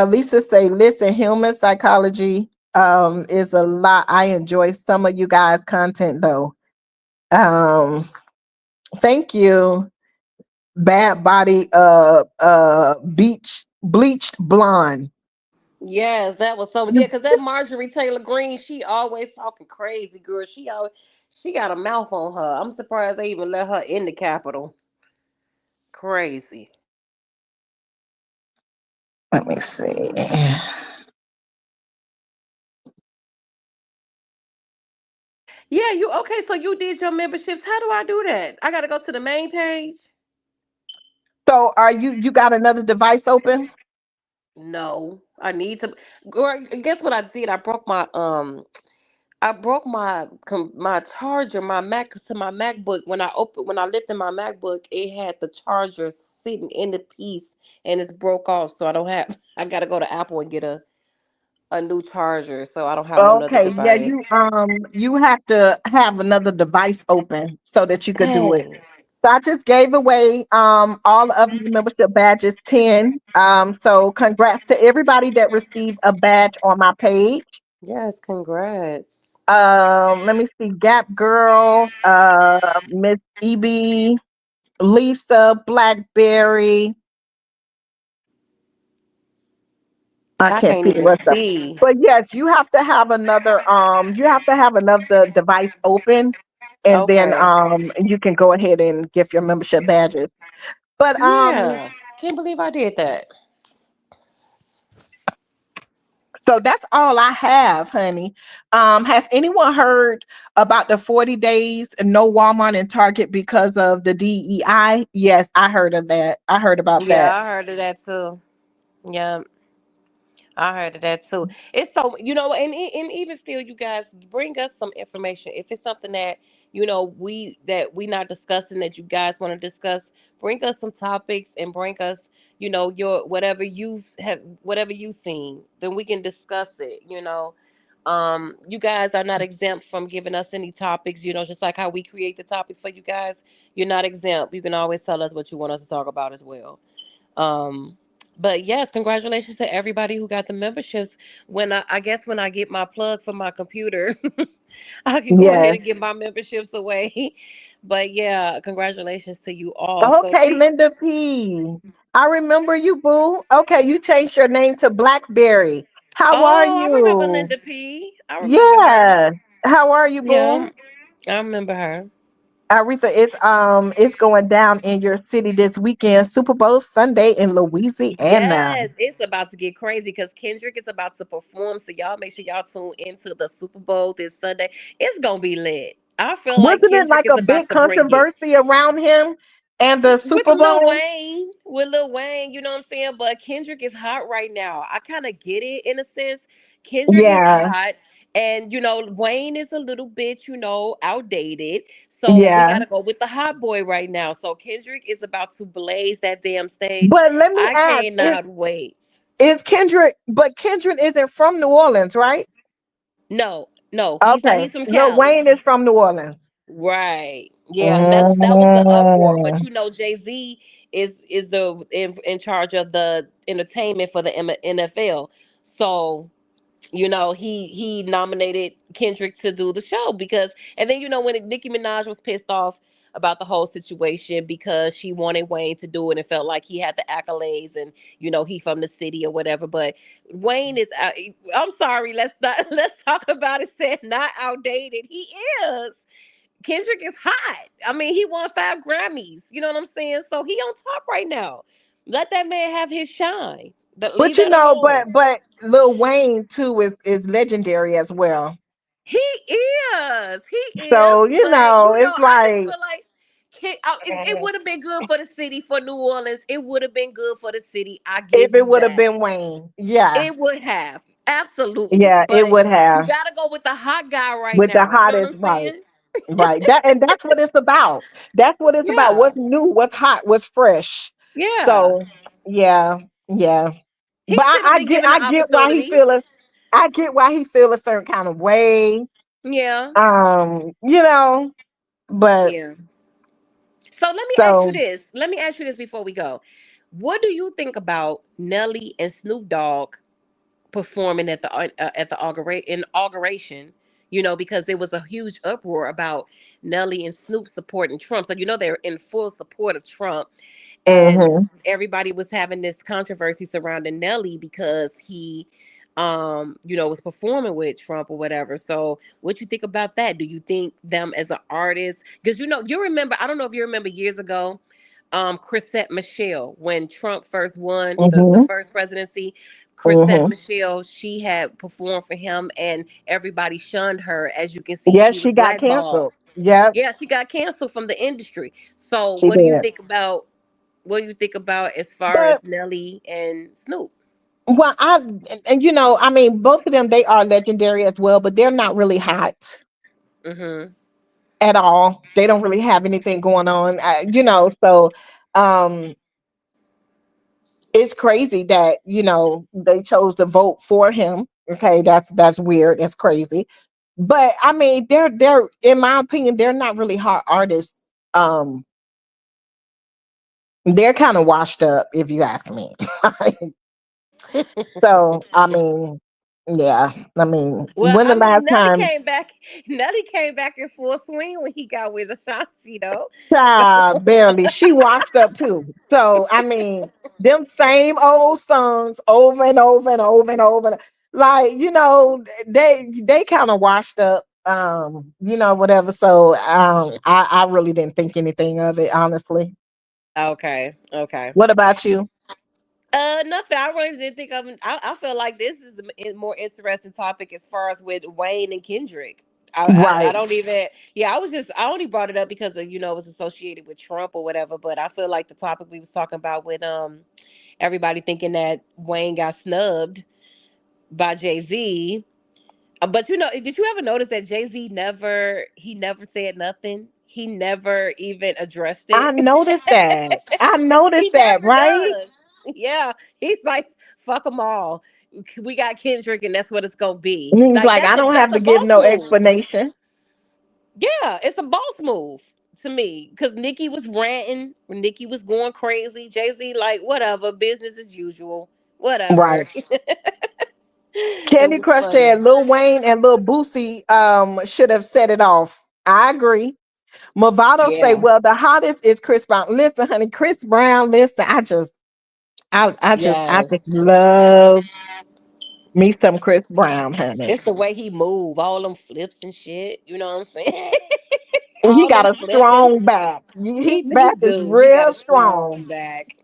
Lisa say, listen, human psychology is a lot. I enjoy some of you guys' content though. Um thank you. Bad body beach bleached blonde. Yes, that was so. Yeah, You because that Marjorie Taylor Greene, she always talking crazy, girl. She got a mouth on her. I'm surprised they even let her in the Capitol. Crazy. let me see. Yeah, you okay? So you did your memberships. How do I do that? I got to go to the main page. So are you got another device open? No, I need to. Girl, guess what I did? I broke my charger, my Mac to my MacBook. When I lifted my MacBook, it had the charger sitting in the piece and it's broke off. So I don't have. I gotta go to Apple and get a new charger. So I don't have no another Okay, yeah, device. you have to have another device open so that you could do it. Dang. So I just gave away all of my membership badges 10. So congrats to everybody that received a badge on my page. Yes, congrats. Let me see, Gap Girl, Miss EB, Lisa, Blackberry. I I can't can't see the even rest of them. see. But yes, you have to have another device open and then Okay. you can go ahead and get your membership badges. But Yeah. Can't believe I did that. so that's all I have, honey. Has anyone heard about the 40 days no Walmart and Target because of the DEI? Yes, I heard of that. I heard about Yeah, that. I heard of that too. Yeah. I heard of that too. It's so and even still, you guys bring us some information. If it's something that we not discussing that you guys want to discuss, bring us some topics and bring us your whatever you've seen. Then we can discuss it. You guys are not exempt from giving us any topics. Just like how we create the topics for you guys, you're not exempt. You can always tell us what you want us to talk about as well. Um, but yes, congratulations to everybody who got the memberships. I guess when I get my plug for my computer, I can go ahead Yes. and get my memberships away. But yeah, congratulations to you all. So Okay, please, Linda P. I remember you, boo. Okay, you changed your name to Blackberry. How are oh, I remember you? Linda P. I remember her. Yeah. How are you, Yeah, boo? I remember her. Aretha, it's going down in your city this weekend. Super Bowl Sunday in Louisiana. Yes, it's about to get crazy because Kendrick is about to perform. So y'all make sure y'all tune into the Super Bowl this Sunday. It's gonna be lit. I feel like Wasn't it Kendrick like is a about big to bring it. controversy around him and the With Super Lil Bowl? Wayne, you know what I'm saying? But Kendrick is hot right now. I kind of get it in a sense. Kendrick is Yeah, hot, and Wayne is a little bit, outdated. So we yeah. gotta go with the hot boy right now. So Kendrick is about to blaze that damn stage. But let me I ask, cannot wait. is Kendrick, but Kendrick isn't from New Orleans, right? No, no, he's not. Okay. He's from Lil Cali. Wayne is from New Orleans. Right. Yeah, that was the uproar. But Mm. Jay Z is the in charge of the entertainment for the NFL. So he nominated Kendrick to do the show because, and then when Nicki Minaj was pissed off about the whole situation because she wanted Wayne to do it and felt like he had the accolades and he from the city or whatever. But Wayne is I'm sorry, let's not let's talk about it, said not outdated. He is. Kendrick is hot. I mean, he won 5 Grammys. You know what I'm saying? So he on top right now. Let that man have his shine. But leave But that alone. but Lil Wayne too is legendary as well. He is. He is. So, But it's I just like feel like it would have been good for the city, for New Orleans. It would have been good for the city. I if give it you would have that. been Wayne. Yeah. It would have. Absolutely. Yeah, it But would you have. gotta go with the hot guy right With the now. You know what hottest, I'm right. saying? Right. That's what it's about. That's what it's about. Yeah. What's new, what's hot, what's fresh. Yeah. So yeah, yeah. He But should have been given the I get why he opportunity. feel a I get why he feel a certain kind of way. Yeah. You know, but Yeah. So let me ask you so this. Let me ask you this before we go. What do you think about Nelly and Snoop Dogg performing at the inauguration? Because there was a huge uproar about Nelly and Snoop supporting Trump. So they're in full support of Trump, and mhm. everybody was having this controversy surrounding Nelly because he was performing with Trump or whatever. So what you think about that? Do you think them as an artist, because you remember, I don't know if you remember years ago, Chrisette Michelle, when Trump first won the Mhm. first presidency, Chrisette Mhm. Michelle, she had performed for him and everybody shunned her. As you can see, Yes, she she was got blackballed. canceled. Yep, Yeah, she got canceled from the industry. So she did. what do you think about as far But as Nelly and Snoop? well, I mean, both of them they are legendary as well, but they're not really hot Mm-hmm. at all. They don't really have anything going on, so um it's crazy that, they chose to vote for him. Okay, that's weird. That's crazy. But I mean, they're in my opinion, they're not really hot artists. Um they're kind of washed up if you ask me. So, I mean, yeah. I mean, Well, when I the mean, last Nelly time came back. Nelly came back in full swing when he got with Ashanti, though. barely. She washed up too. So I mean, them same old songs over and over and over and over. Like, they kind of washed up. Whatever. So I really didn't think anything of it, honestly. Okay, okay. What about you? Nothing. I really didn't think of. I feel like this is a more interesting topic as far as with Wayne and Kendrick. I Right. don't even. Yeah, I only brought it up because of it was associated with Trump or whatever. But I feel like the topic we was talking about with everybody thinking that Wayne got snubbed by Jay Z. But did you ever notice that Jay Z never said nothing? He never even addressed I it. noticed that. I He noticed that, never right? does. Yeah, he's like, fuck them all. We got Kendrick, and that's what it's gonna be. And he's Like like, I don't that's have a to give boss no move. explanation. Yeah, it's a boss move to me because Nicki was ranting, Nicki was going crazy. Jay Z like whatever, business as usual, Right. whatever. It Candy was Crush funny. said Lil Wayne and Lil Boosie should have set it off. I agree. Movado say, Yeah, well, the hottest is Chris Brown. Listen, honey, Chris Brown, listen, I yes. just love Me some Chris Brown, honey. It's the way he move, all them flips and shit. You know what I'm saying? And he All got them a flipping. strong back. His He back is do. He got real a strong strong. back.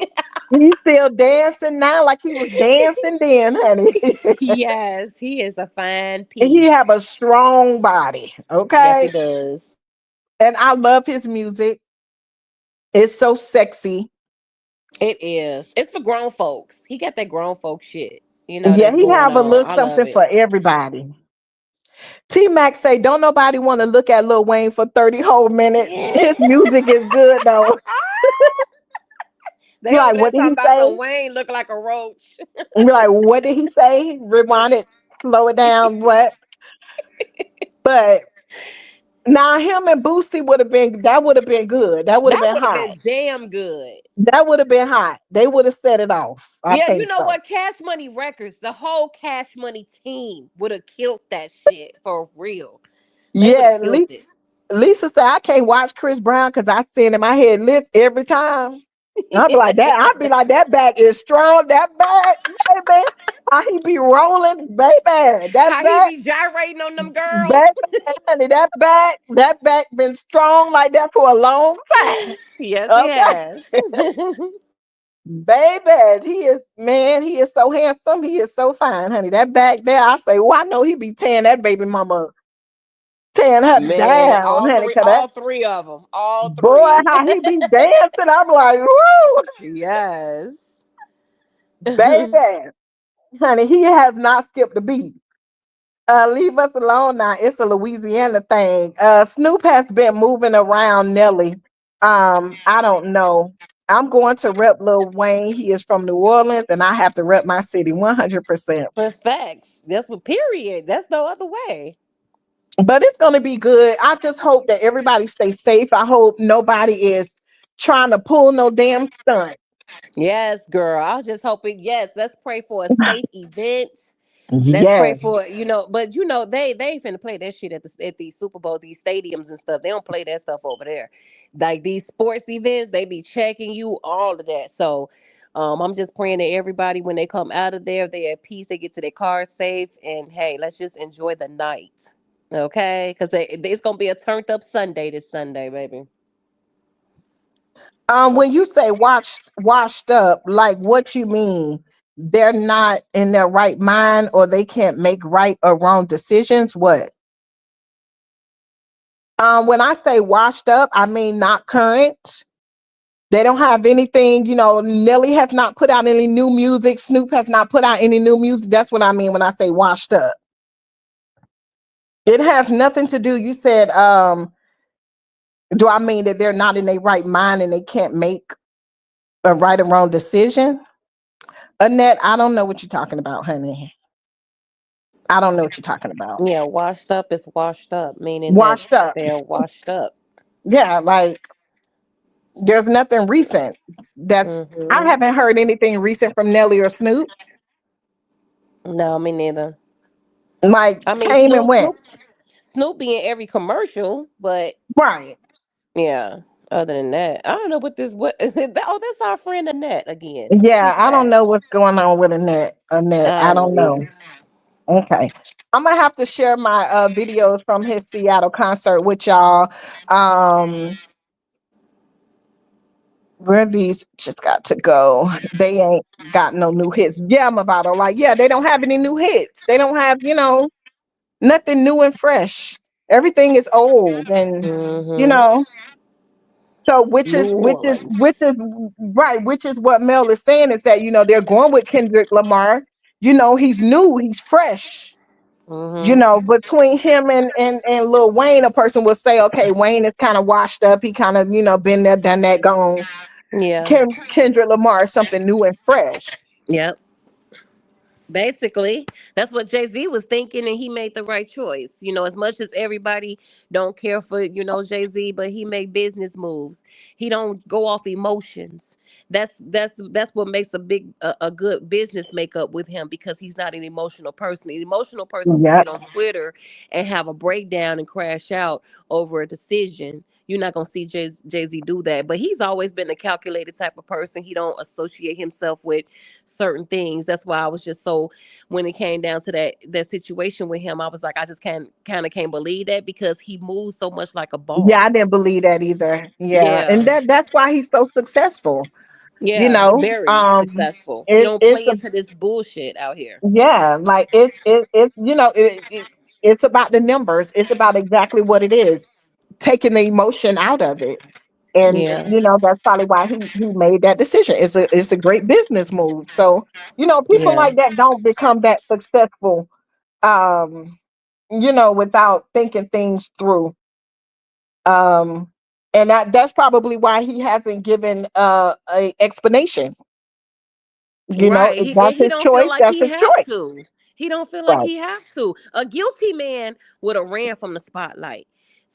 He's still dancing now like he was dancing then, honey. Yes, he is a fine He piece. have a strong body, Yes, he okay? does. And I love his music. It's so sexy. It is. It's for grown folks. He got that grown folk shit. Yeah, That's he going have a on. little I love something it. for everybody. T Mac say, don't nobody want to look at Lil Wayne for 30 whole minutes. His music is good though. They Be over like, there what did talking he about say? some Wayne look like a roach. And be like, what did he say? Rewind it, slow it down, what? But now him and Boosie would have been that would have been good. That would have That been would have hot. been damn good. That would have been hot. They would have set it off. I Yeah, you think know so. what? Cash Money Records, the whole Cash Money team would have killed that shit for real. They would have Yeah, killed it. Lisa said I can't watch Chris Brown because I see it in my head list every time. I'd be like that. I'd be like that back is strong. That back, baby. How he be rolling, baby. That How he back, be gyrating on them girls. baby, honey. That back been strong like that for a long time. Yes, he has. Okay, baby. He is man. He is so handsome. He is so fine, honey. That back there, I say, oh, I know he be tearing that baby mama, tearing her Man, down, honey. Cause that all three of them, all boy, three. how he be dancing. I'm like, woo, Yes. baby, honey. He has not skipped a beat. Leave us alone now. It's a Louisiana thing. Snoop has been moving around Nelly. I don't know. I'm going to rep Lil Wayne. He is from New Orleans, and I have to rep my city 100%. That's facts. That's what. Period. That's no other way. But it's going to be good. I just hope that everybody stays safe. I hope nobody is trying to pull no damn stunt. Yes, girl. I was just hoping. Yes, let's pray for a safe event. Let's Yeah. pray for but they ain't finna play that shit at these Super Bowl, these stadiums and stuff. They don't play that stuff over there. Like these sports events, they be checking you all of that. So, I'm just praying that everybody when they come out of there, they at peace, they get to their car safe, and hey, let's just enjoy the night, okay? Because it's gonna be a turned up Sunday this Sunday, baby. When you say washed up, like what you mean? They're not in their right mind or they can't make right or wrong decisions. What? When I say washed up, I mean not current. They don't have anything, Nelly has not put out any new music. Snoop has not put out any new music. That's what I mean when I say washed up. It has nothing to do. You said, do I mean that they're not in their right mind and they can't make a right or wrong decision? Annette, I don't know what you're talking about, honey. I don't know what you're talking about. Yeah, washed up is washed up, meaning that Washed up. they're washed up. Yeah, like there's nothing recent. I Hmm. haven't heard anything recent from Nelly or Snoop. No, me neither. Like I mean, came and went. Snoop be in every commercial, but Right. yeah. Other than that, I don't know what this what. Oh, that's our friend Annette again. Yeah, She's I don't back. know what's going on with Annette. Annette, I I don't don't know know. either. Okay. I'm gonna have to share my videos from his Seattle concert with y'all. Um, where these just got to go. They ain't got no new hits. Yeah, Movado. Like, yeah, they don't have any new hits. They don't have, nothing new and fresh. Everything is old and you Hmm. know, so which New is which is which Orleans. is right, which is what Mel is saying is that they're going with Kendrick Lamar. He's new, he's fresh. Hmm. Between him and Lil Wayne, a person would say, okay, Wayne is kind of washed up. He kind of, been there, done that, gone. Yeah. Kendrick Lamar is something new and fresh. Yep. Basically, that's what Jay-Z was thinking, and he made the right choice. As much as everybody don't care for, Jay-Z, but he make business moves. He don't go off emotions. That's what makes a good business makeup with him, because he's not an emotional person. An emotional person will Yep. get on Twitter and have a breakdown and crash out over a decision. You're not gonna see Jay-Z do that. But he's always been a calculated type of person. He don't associate himself with certain things. That's why I was just so, when it came down to that situation with him, I was like, I just can't believe that, because he moves so much like a Yeah, I boss. didn't believe that either. Yeah, and Yeah. that's why he's so successful. You Yeah, know, very successful. He don't it's play a into this bullshit out here. yeah, like it's it's about the numbers. It's about exactly what it is, taking the emotion out of it. And Yeah. that's probably why he made that decision. It's a great business move. So, people Yeah. like that don't become that successful um without thinking things through. Um and that's probably why he hasn't given a explanation. Right. If And that's he his don't feel choice, like that's he his have choice. to. He don't feel like Right. he have to. A guilty man would have ran from the spotlight,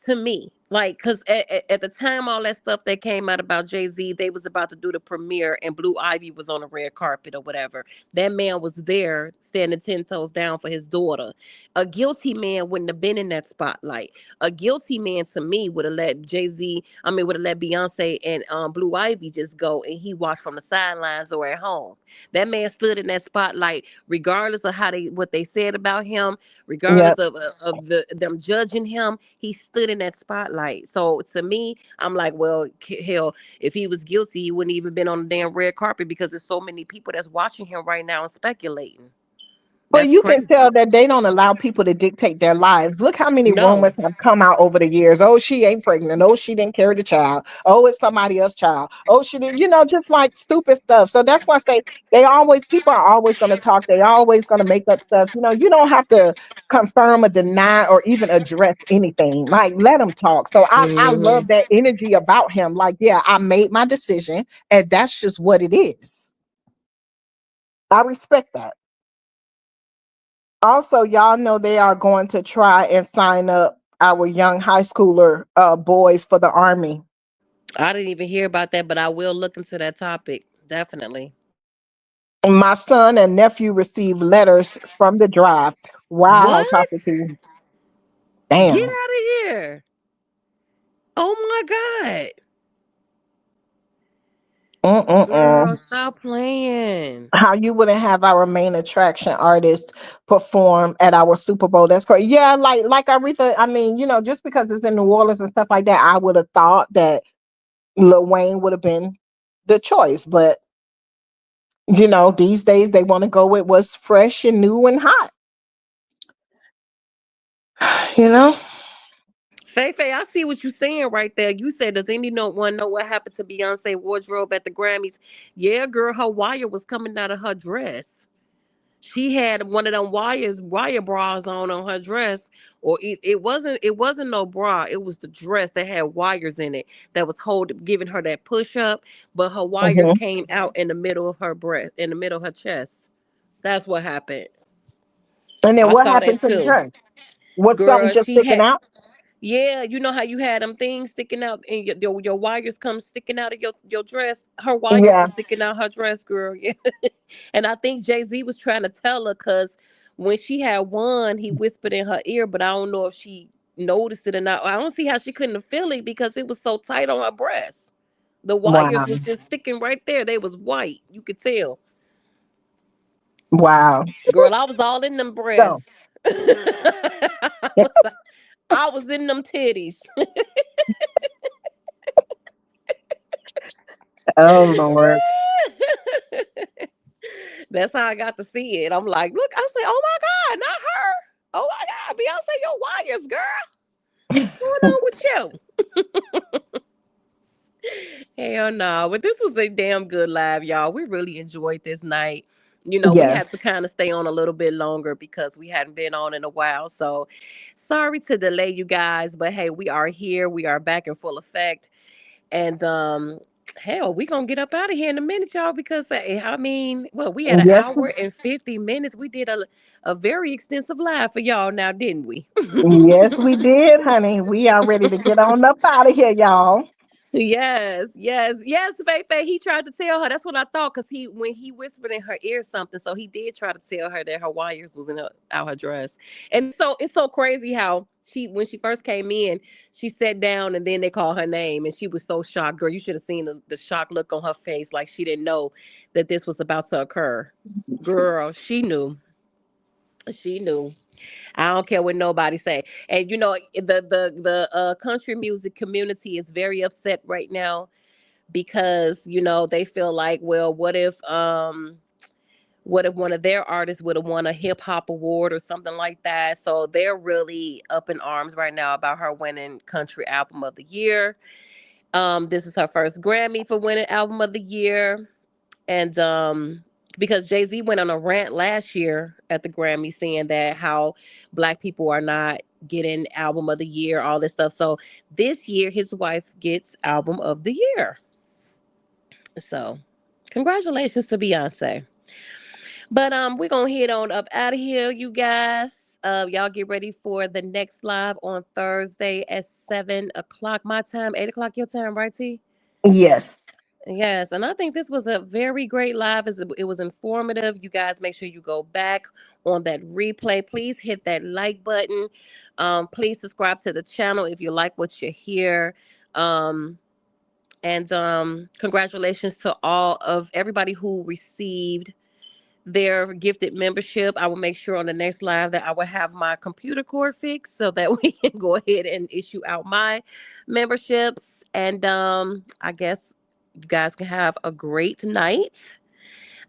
to me. Like, cause at the time all that stuff that came out about Jay-Z, they was about to do the premiere and Blue Ivy was on the red carpet or whatever. That man was there standing 10 toes down for his daughter. A guilty man wouldn't have been in that spotlight. A guilty man, to me, would have let would have let Beyonce and Blue Ivy just go, and he watched from the sidelines or at home. That man stood in that spotlight, regardless of what they said about him, regardless Yep. of them judging him. He stood in that spotlight. So to me, I'm like, well, hell, if he was guilty, he wouldn't even been on the damn red carpet, because there's so many people that's watching him right now and speculating. But That's you can crazy. tell that they don't allow people to dictate their lives. Look how many rumors No. have come out over the years. Oh, she ain't pregnant. Oh, she didn't carry the child. Oh, it's somebody else's child. Oh, she didn't, just like stupid stuff. So that's why I say people are always going to talk. They always going to make up stuff. You don't have to confirm or deny or even address anything. Like, let them talk. So I love Hmm. that energy about him. Like, yeah, I made my decision and that's just what it is. I respect that. Also, y'all know they are going to try and sign up our young high schooler boys for the army. I didn't even hear about that, but I will look into that topic. Definitely. My son and nephew received letters from the drive. Wow, What? talking to you. Get Damn. out of here. Oh my God. Mm-mm-mm. Girl, stop playing. How you wouldn't have our main attraction artist perform at our Super Bowl? That's crazy. Yeah, like Aretha. I mean, just because it's in New Orleans and stuff like that, I would have thought that Lil Wayne would have been the choice. But these days they want to go with what's fresh and new and hot. You know? Faye, I see what you're saying right there. You said, does any no one know what happened to Beyonce wardrobe at the Grammys? Yeah, girl, her wire was coming out of her dress. She had one of them wire bras on her dress, or it wasn't no bra. It was the dress that had wires in it that was giving her that push up, but her wires Hmm. came out in the middle of her breast, in the middle of her chest. That's what happened. And then I what saw happened that to the too. dress? Was something Girl, just she sticking had. out? Yeah, you know how you had them things sticking out and your wires come sticking out of your dress? Her wires Yeah. was sticking out her dress, girl. Yeah. And I think Jay-Z was trying to tell her, because when she had won, he whispered in her ear, but I don't know if she noticed it or not. I don't see how she couldn't feel it, because it was so tight on her breast. The wires Wow. was just sticking right there. They was white. You could tell. Wow. Girl, I was all in them So, breasts. I was in them titties. oh Lord. That's how I got to see it. I'm like, look, I say, oh my God, not her. Oh my God, Beyonce, your wires, girl. What's going on with you? Hell no. But this was a damn good live, y'all. We really enjoyed this night. We Yes. had to kind of stay on a little bit longer because we hadn't been on in a while. So sorry to delay you guys, but hey, we are here. We are back in full effect. And hell, we gonna get up out of here in a minute, y'all, because I mean, well, we had an Yes. hour and 50 minutes. We did a very extensive live for y'all now, didn't we? Yes, we did, honey. We are ready to get on up out of here, y'all. Yes, yes, yes, Faye. He tried to tell her. That's what I thought. Cause when he whispered in her ear something, so he did try to tell her that her wires was in out her dress. And it's so crazy how when she first came in, she sat down and then they called her name, and she was so shocked. Girl, you should have seen the shocked look on her face, like she didn't know that this was about to occur. Girl, she knew. She knew. I don't care what nobody say. And the country music community is very upset right now because they feel like, well, what if one of their artists would have won a hip hop award or something like that. So they're really up in arms right now about her winning country album of the year. This is her first Grammy for winning album of the year. And because Jay-Z went on a rant last year at the Grammy saying that how black people are not getting album of the year, all this stuff. So this year his wife gets album of the year. So congratulations to Beyonce. But we're gonna head on up out of here, you guys. Y'all get ready for the next live on Thursday at 7 o'clock my time, 8 o'clock your time, right, T? Yes. Yes, and I think this was a very great live. It was informative. You guys make sure you go back on that replay. Please hit that like button. Please subscribe to the channel if you like what you hear. Um, and congratulations to all of everybody who received their gifted membership. I will make sure on the next live that I will have my computer cord fixed so that we can go ahead and issue out my memberships. And I guess you guys can have a great night.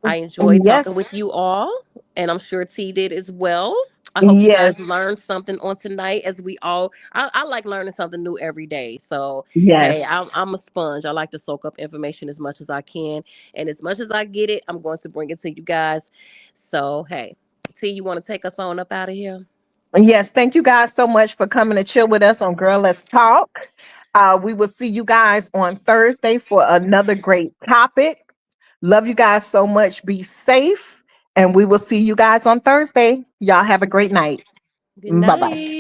I enjoyed Yes. talking with you all, and I'm sure T did as well. I hope you Yes. guys learned something on tonight. As we all, I like learning something new every day. So, Yes. hey, I'm a sponge. I like to soak up information as much as I can, and as much as I get it, I'm going to bring it to you guys. So, hey, T, you want to take us on up out of here? Yes. Thank you guys so much for coming to chill with us on Girl Let's Talk. We will see you guys on Thursday for another great topic. Love you guys so much. Be safe. And we will see you guys on Thursday. Y'all have a great night. Good Bye bye. night.